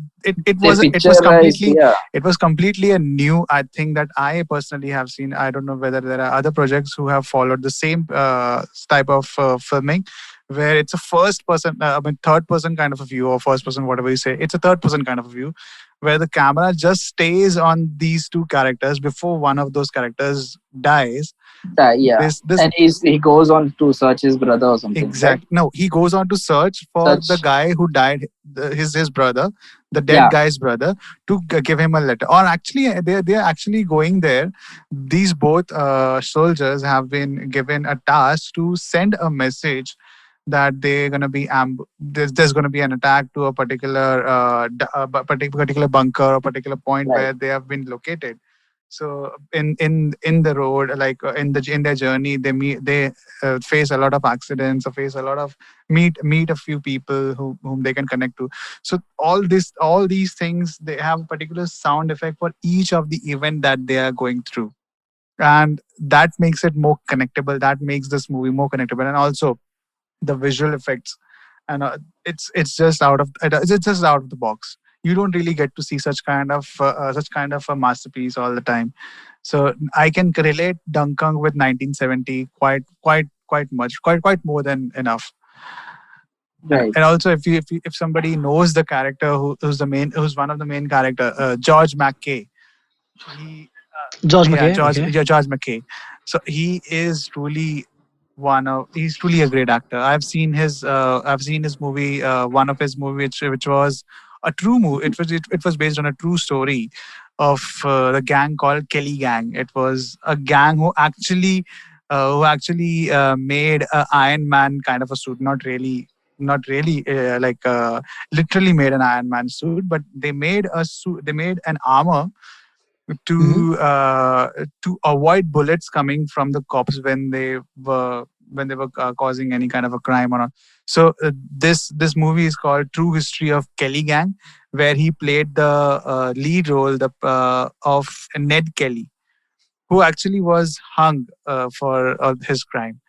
it was picturized, completely, yeah. it was completely a new, I think, that I personally have seen. I don't know whether there are other projects who have followed the same type of filming, where it's a first person, third person kind of a view, or first person, whatever you say. It's a third person kind of a view, where the camera just stays on these two characters before one of those characters dies. Yeah, This and he goes on to search his brother or something, right? exact no, he goes on to search for the Search, guy who died, his brother, the dead yeah. guy's brother, to give him a letter. Or actually, they're actually going there. These both soldiers have been given a task to send a message that they're gonna be there's gonna be an attack to a particular particular bunker or particular point Right. where they have been located. So in the road, like in their journey, they face a lot of accidents, or face a lot of meet a few people whom they can connect to. So all these things, they have a particular sound effect for each of the event that they are going through, and that makes it more connectable. That makes this movie more connectable. And also the visual effects, and it's just out of the box. you don't really get to see such kind of a masterpiece all the time. So I can relate Dunkirk with 1970 quite much, quite more than enough. Right. And also, if somebody knows the character who's one of the main character, George McKay, he George yeah, McKay. Okay. George McKay. So he is truly he's truly a great actor. I've seen his movie, one of his movie which was a true movie. It was based on a true story of the gang called Kelly Gang. It was a gang who actually made a Iron Man kind of a suit. Not really literally made an Iron Man suit, but they made a suit. They made an armor Mhm. to avoid bullets coming from the cops when they were causing any kind of a crime or not. So this movie is called True History of Kelly Gang, where he played the lead role of Ned Kelly, who actually was hung for his crime.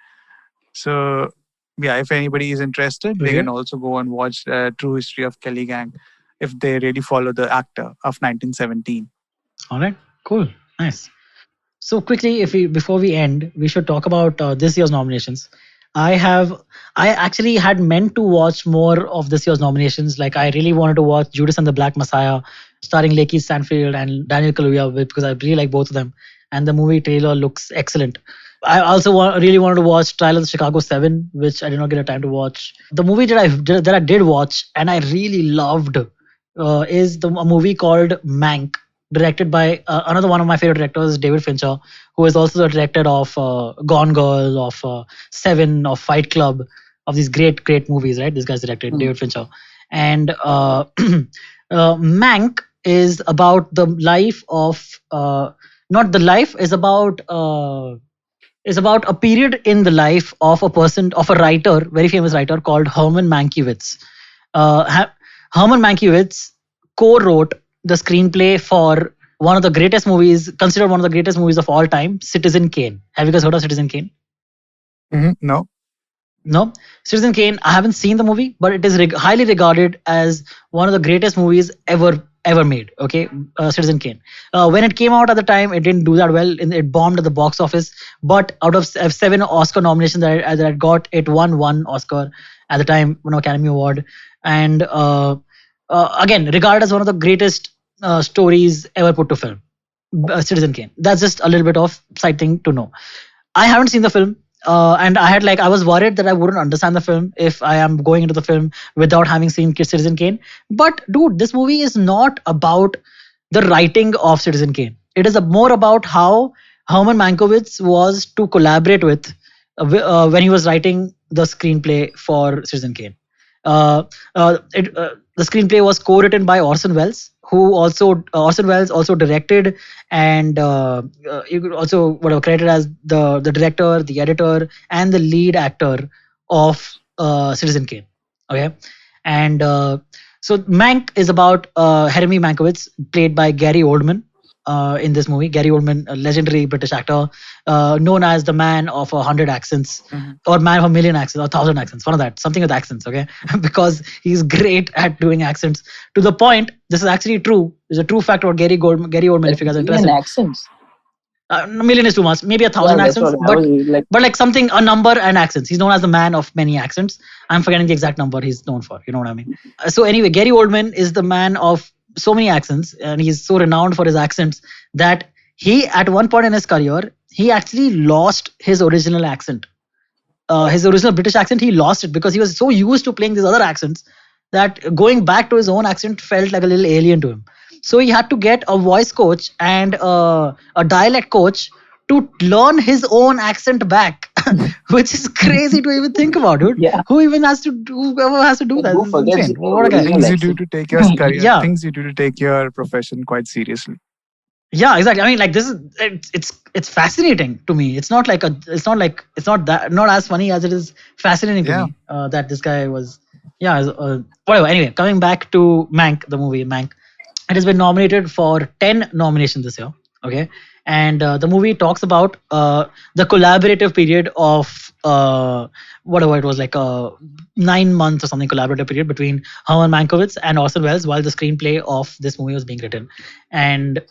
So yeah, if anybody is interested, they Okay. can also go and watch True History of Kelly Gang if they really follow the actor of 1917. All right. Cool. Nice. So quickly, if we before we end, we should talk about this year's nominations. I have, I actually had meant to watch more of this year's nominations. Like I really wanted to watch Judas and the Black Messiah, starring Lakeith Stanfield and Daniel Kaluuya, because I really like both of them, and the movie trailer looks excellent. I also really wanted to watch Trial of the Chicago 7, which I did not get a time to watch. The movie that I did watch and I really loved is a movie called Mank, directed by another one of my favorite directors, David Fincher, who is also the director of Gone Girl, of Seven, of Fight Club, of these great movies. Right, this guy's directed, David Fincher, and Mank is about the life of not the life is about a period in the life of a writer, very famous writer called Herman Mankiewicz. Herman Mankiewicz co-wrote the screenplay for one of the greatest movies, considered one of the greatest movies of all time, Citizen Kane. Have you guys heard of Citizen Kane? No. No, Citizen Kane. I haven't seen the movie, but it is highly regarded as one of the greatest movies ever made. Okay, Citizen Kane. When it came out at the time, it didn't do that well. It bombed at the box office. But out of 7 Oscar nominations that it got, it won 1 Oscar at the time, one Academy Award, and again regarded as one of the greatest stories ever put to film. Citizen Kane. That's just a little bit of side thing to know. I haven't seen the film. And I was worried that I wouldn't understand the film if I am going into the film without having seen Citizen Kane. But dude, this movie is not about the writing of Citizen Kane. It is more about how Herman Mankiewicz was to collaborate with when he was writing the screenplay for Citizen Kane. The screenplay was co-written by Orson Welles, who Orson Welles also directed, and you could also whatever credited as the director, the editor, and the lead actor of Citizen Kane. Okay, and so Mank is about Hermie Mankiewicz, played by Gary Oldman. In this movie, Gary Oldman, a legendary British actor, known as the man of 100 accents, or man of 1,000,000 accents, or 1,000 accents, one of that, something with accents, okay? Because he's great at doing accents to the point. This is actually true. There's a true fact about Gary Oldman. If you guys are interested, accents. A million is too much. Maybe 1,000 Yeah, that's accents, what I was like. but like something, a number and accents. He's known as the man of many accents. I'm forgetting the exact number he's known for. You know what I mean? So anyway, Gary Oldman is the man of so many accents, and he's so renowned for his accents that he, at one point in his career, he actually lost his original accent. His original British accent, he lost it because he was so used to playing these other accents that going back to his own accent felt like a little alien to him. So he had to get a voice coach and a dialect coach to learn his own accent back, which is crazy to even think about, dude. Yeah. Whoever has to do that? Who This is forgets insane. it? What a guy. Things you do to take your career, Yeah. things you do to take your profession quite seriously. Yeah, exactly. I mean, like this is it's fascinating to me. It's not not as funny as it is fascinating to me that this guy was. Yeah, whatever. Anyway, coming back to Mank, the movie Mank, it has been nominated for 10 nominations this year. Okay, And the movie talks about the collaborative period of whatever it was, like 9 months or something, collaborative period between Herman Mankiewicz and Orson Welles while the screenplay of this movie was being written. And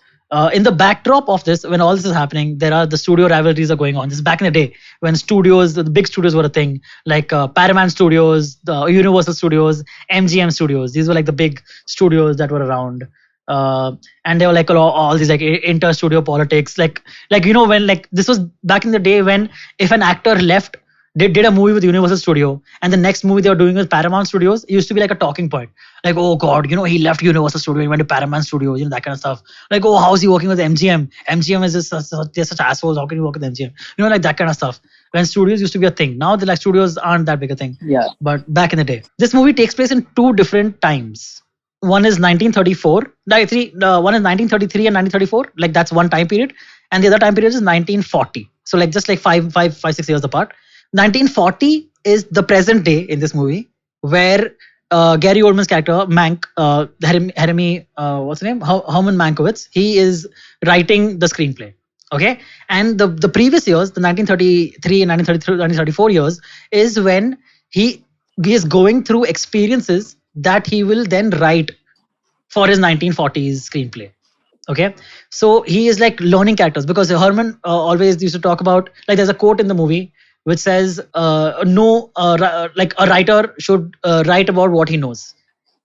in the backdrop of this, when all this is happening, there are the studio rivalries are going on. This is back in the day when studios, the big studios were a thing, like Paramount Studios, the Universal Studios, MGM Studios. These were like the big studios that were around. And they were like all these like inter-studio politics, like when like this was back in the day when if an actor left, they did a movie with Universal Studio, and the next movie they were doing with Paramount Studios, it used to be like a talking point. Like, oh God, he left Universal Studio and went to Paramount Studios, that kind of stuff. Like, oh, how's he working with MGM? MGM is just they're such assholes. How can you work with MGM? Like that kind of stuff. When studios used to be a thing. Now the like studios aren't that big a thing. Yeah. But back in the day, this movie takes place in two different times. One is 1934. One is 1933 and 1934. Like that's one time period, and the other time period is 1940. So like just like 6 years apart. 1940 is the present day in this movie, where Gary Oldman's character Mank, what's his name? Herman Mankiewicz. He is writing the screenplay. Okay, and the previous years, the 1933 and 1934 years, is when he is going through experiences that he will then write for his 1940s screenplay. Okay, so he is like learning characters, because Herman always used to talk about, like there's a quote in the movie which says like a writer should write about what he knows.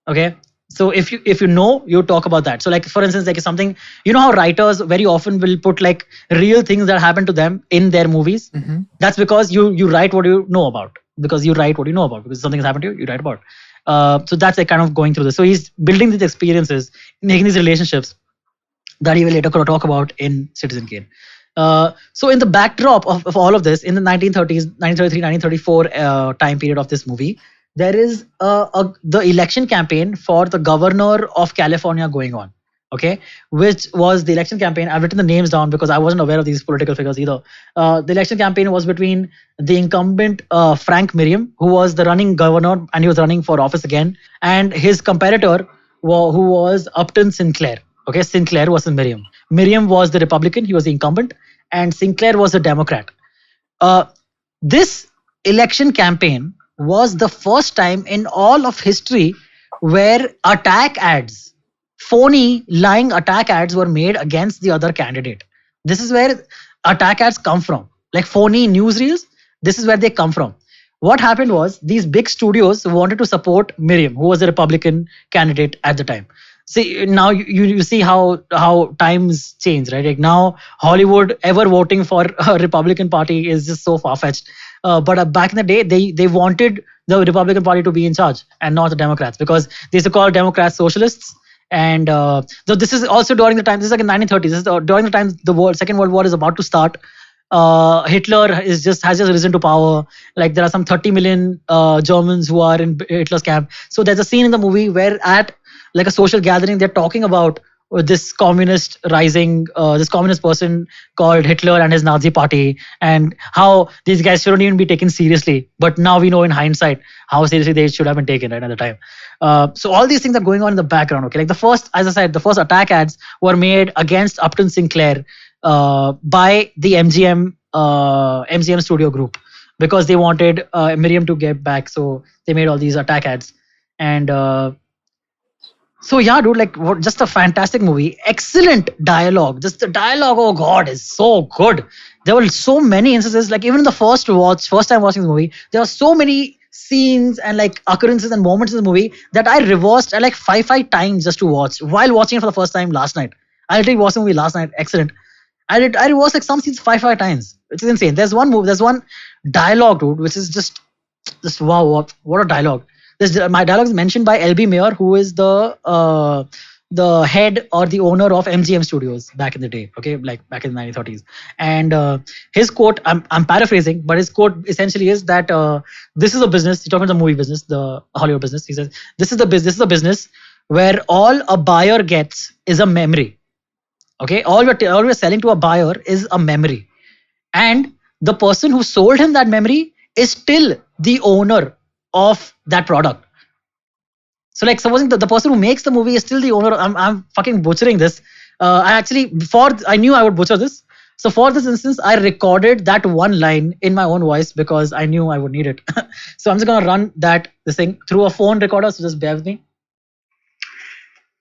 Okay, so if you know, you talk about that. So like for instance, like something, how writers very often will put like real things that happen to them in their movies. Mm-hmm. That's because you write what you know about, because you write what you know about, because something has happened to you, you write about. So that's like kind of going through this. So he's building these experiences, making these relationships that he will later talk about in Citizen Kane. So in the backdrop of all of this, in the 1930s, 1933, 1934 time period of this movie, there is the election campaign for the governor of California going on. Okay, which was the election campaign. I've written the names down because I wasn't aware of these political figures either. The election campaign was between the incumbent Frank Merriam, who was the running governor and he was running for office again, and his competitor who was Upton Sinclair. Okay, Sinclair was Merriam. Merriam was the Republican, he was the incumbent, and Sinclair was the Democrat. This election campaign was the first time in all of history where attack ads, phony, lying attack ads were made against the other candidate. This is where attack ads come from. Like phony newsreels, this is where they come from. What happened was these big studios wanted to support Merriam, who was the Republican candidate at the time. See, now you see how times change, right? Like now Hollywood ever voting for a Republican Party is just so far-fetched. But back in the day, they wanted the Republican Party to be in charge and not the Democrats, because they used to call Democrats socialists. And so this is also during the time, this is like in 1930s, this is during the time the Second World War is about to start. Hitler has just risen to power. Like there are some 30 million Germans who are in Hitler's camp. So there's a scene in the movie where at like a social gathering, they're talking about this communist rising, this communist person called Hitler and his Nazi party, and how these guys shouldn't even be taken seriously. But now we know in hindsight how seriously they should have been taken right at the time. So all these things are going on in the background. Okay, like the first attack ads were made against Upton Sinclair by the MGM studio group, because they wanted Miriam to get back. So they made all these attack ads. And so yeah, dude, like just a fantastic movie. Excellent dialogue. Just the dialogue, oh God, is so good. There were so many instances, like even in the first time watching the movie, there were so many scenes and like occurrences and moments in the movie that I reversed like five times just to watch while watching it for the first time last night. I literally watched the movie last night. Excellent. I reversed like some scenes five times. Which is insane. There's one dialogue, dude, which is just wow, what a dialogue. My dialogue is mentioned by L.B. Mayer, who is the head or the owner of MGM Studios back in the day. Okay, like back in the 1930s. And his quote, I'm paraphrasing, but his quote essentially is that this is a business. He's talking about the movie business, the Hollywood business. He says this is a business where all a buyer gets is a memory. Okay, all we're selling to a buyer is a memory, and the person who sold him that memory is still the owner of that product. So like supposing the person who makes the movie is still the owner. I'm fucking butchering this, I actually, I knew I would butcher this. So for this instance, I recorded that one line in my own voice because I knew I would need it. So I'm just gonna run this thing through a phone recorder. So just bear with me.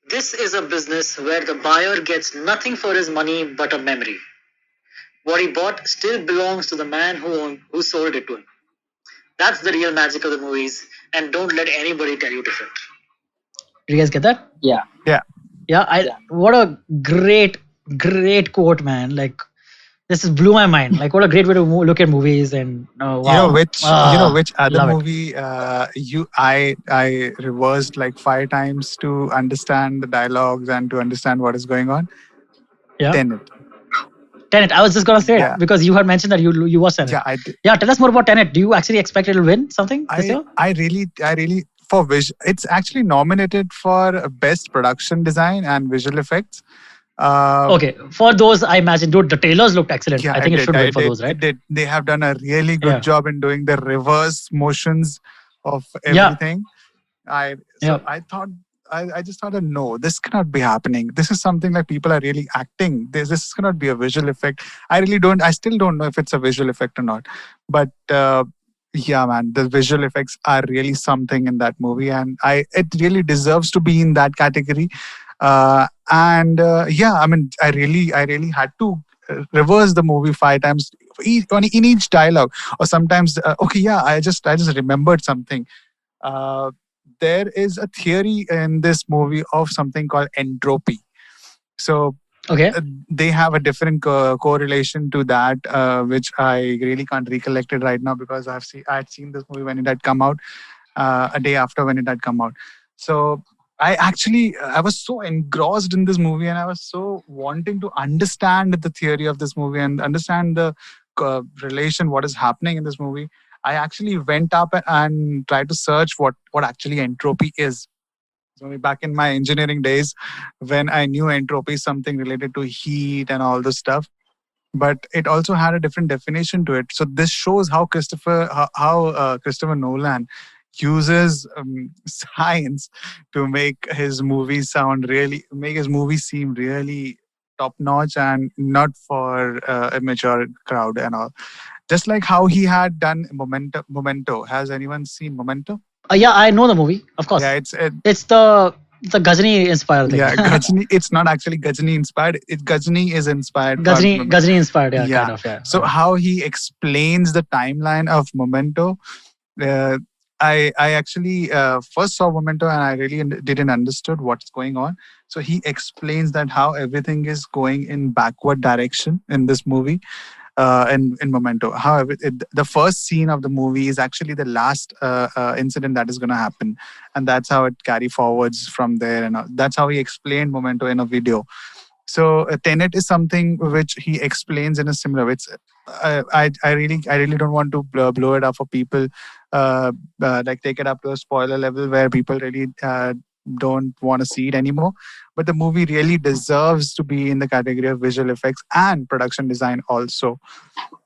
This is a business where the buyer gets nothing for his money but a memory. What he bought still belongs to the man who sold it to him. That's the real magic of the movies, and don't let anybody tell you different. Did you guys get that? Yeah. Yeah. What a great quote, man. Like, this has blew my mind. Like, what a great way to look at movies. And wow. You know which other love it. movie I reversed like 5 times to understand the dialogues and to understand what is going on? Yeah. Tenet. I was just gonna say Yeah. it because you had mentioned that you watched Tenet. Yeah, I did. Yeah, tell us more about Tenet. Do you actually expect it'll win something this year? I really for it's actually nominated for best production design and visual effects. Okay, for those, I imagine, dude, the trailers looked excellent. Yeah, I think it should win for those, right? They have done a really good Yeah. job in doing the reverse motions of everything. I thought I just thought, no, this cannot be happening. This is something like people are really acting. This cannot be a visual effect. I still don't know if it's a visual effect or not. But yeah, man, the visual effects are really something in that movie, and it really deserves to be in that category. Yeah, I mean, I really had to reverse the movie 5 times in each dialogue, or sometimes I just remembered something. There is a theory in this movie of something called entropy. So Okay. They have a different correlation to that, which I really can't recollect it right now because I had seen this movie when it had come out, a day after when it had come out. So I was so engrossed in this movie, and I was so wanting to understand the theory of this movie and understand the relation, what is happening in this movie. I actually went up and tried to search what actually entropy is. So back in my engineering days, when I knew entropy is something related to heat and all this stuff, but it also had a different definition to it. So this shows how Christopher Nolan uses science to make his movies seem really top notch and not for a mature crowd and all. Just like how he had done Memento. Has anyone seen Memento? Yeah, I know the movie, of course. Yeah, it's the Ghazni inspired thing. Yeah, Ghazni. It's not actually Ghazni inspired. Ghazni is inspired. Ghazni inspired. Yeah, kind of. Yeah. So how he explains the timeline of Memento. I actually first saw Memento and I really didn't understood what's going on. So he explains that how everything is going in backward direction in this movie. In Memento. However, the first scene of the movie is actually the last incident that is going to happen, and that's how it carry forwards from there. And that's how he explained Memento in a video. So Tenet is something which he explains in a similar way. I really don't want to blow it up for people, like take it up to a spoiler level where people really don't want to see it anymore. But the movie really deserves to be in the category of visual effects and production design also.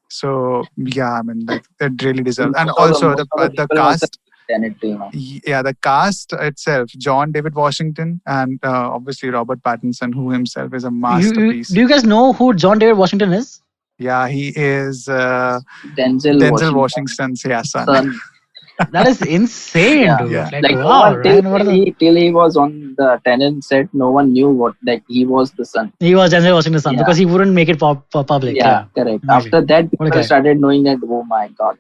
So yeah, I mean, like, it really deserves. And also the cast. Yeah, the cast itself: John David Washington and obviously Robert Pattinson, who himself is a masterpiece. Do you guys know who John David Washington is? Yeah, he is Denzel Washington's son. That is insane, dude. Yeah. Like wow, till he was on the Tenet set, no one knew he was the son. He was Denzel Washington's son because he wouldn't make it public. Yeah, correct. After that, people started knowing that. Oh my god.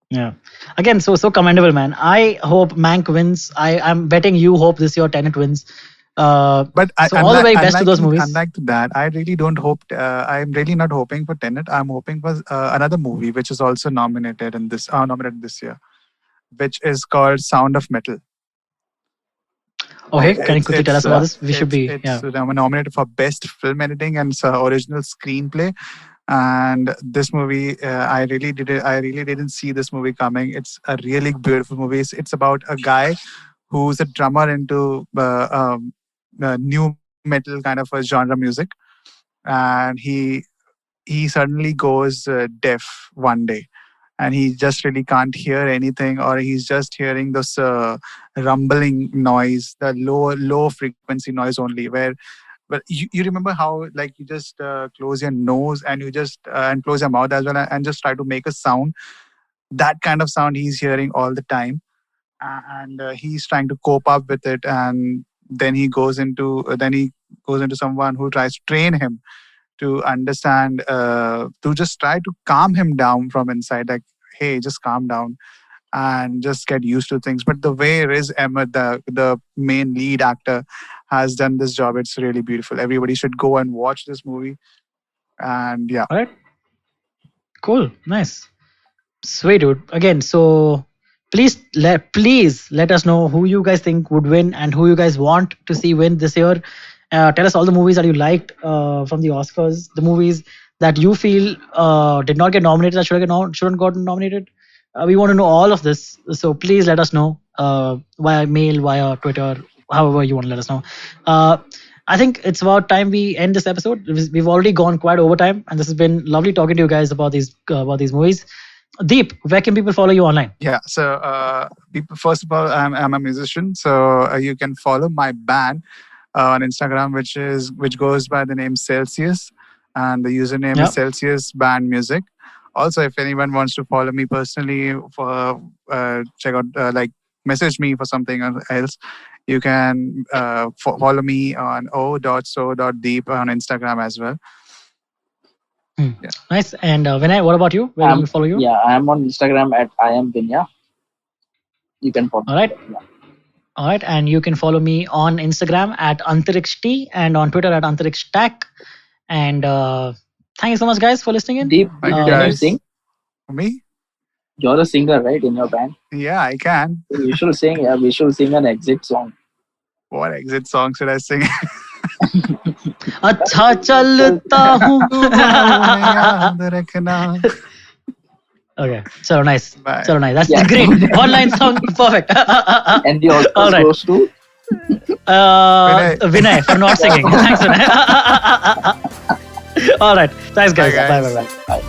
Yeah. Again, so commendable, man. I hope Mank wins. I'm betting you hope this year Tenet wins. But all the very best to those movies. Unlike that, I really don't hope. I'm really not hoping for Tenet. I'm hoping for another movie which is also nominated this year, which is called Sound of Metal. Okay, can you quickly tell us about this? It's nominated for Best Film Editing and Original Screenplay. And this movie, I really didn't see this movie coming. It's a really beautiful movie. It's about a guy who's a drummer into new metal kind of a genre music, and he suddenly goes deaf one day, and he just really can't hear anything, or he's just hearing this rumbling noise, the low frequency noise only, where But you remember how like you just close your nose and you just and close your mouth as well and just try to make a sound. That kind of sound he's hearing all the time, and he's trying to cope up with it. And then he goes into someone who tries to train him to understand, to just try to calm him down from inside. Like, hey, just calm down and just get used to things. But the way Riz Ahmed, the main lead actor, has done this job, it's really beautiful. Everybody should go and watch this movie. And yeah. All right. Cool. Nice. Sweet, dude. Again, so please let us know who you guys think would win and who you guys want to see win this year. Tell us all the movies that you liked from the Oscars, the movies that you feel did not get nominated, that shouldn't got nominated. We want to know all of this, so please let us know via mail, via Twitter, however you want to let us know. I think it's about time we end this episode. We've already gone quite over time, and this has been lovely talking to you guys about these movies. Deep, where can people follow you online? Yeah, so first of all, I'm a musician, so you can follow my band on Instagram, which goes by the name Celsius, and the username is Celsius Band Music. Also, if anyone wants to follow me personally, for check out message me for something else, you can follow me on o.so.deep on Instagram as well. Yeah. Nice. And Vinay, what about you? Where can we follow you? Yeah, I am on Instagram at I am Vinay. You can follow. All right. Yeah. All right. And you can follow me on Instagram at Antariksh and on Twitter at Antariksh. And thank you so much, guys, for listening in. Deep, can you sing? Me? You're a singer, right, in your band? Yeah, I can. We should sing an exit song. What exit song should I sing? अच्छा चलता हूँ. Okay, so nice. Bye. So nice. That's great. One-line song, perfect. And the Oscars goes to Vinay for not singing. Thanks, Vinay. All right. Thanks, guys. Bye.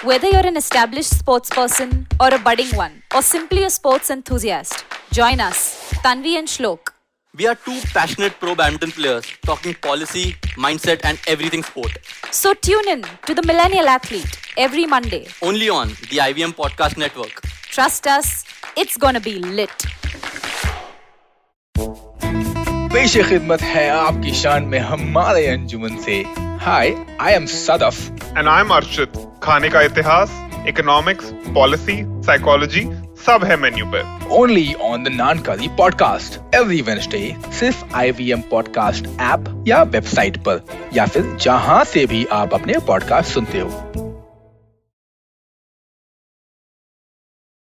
Whether you're an established sports person or a budding one, or simply a sports enthusiast, join us, Tanvi and Shlok. We are two passionate pro badminton players talking policy, mindset, and everything sport. So tune in to The Millennial Athlete every Monday. Only on the IVM Podcast Network. Trust us, it's gonna be lit. पेश खिदमत है आपकी शान में हमारे अंजुमन से. Hi, I am Sadaf. And I'm Arshit. खाने का इतिहास, economics, policy, psychology, सब है मेन्यू पे. Only on the Nankari podcast every Wednesday. सिर्फ IVM podcast ऐप या वेबसाइट पर या फिर जहां से भी आप अपने पॉडकास्ट सुनते हो.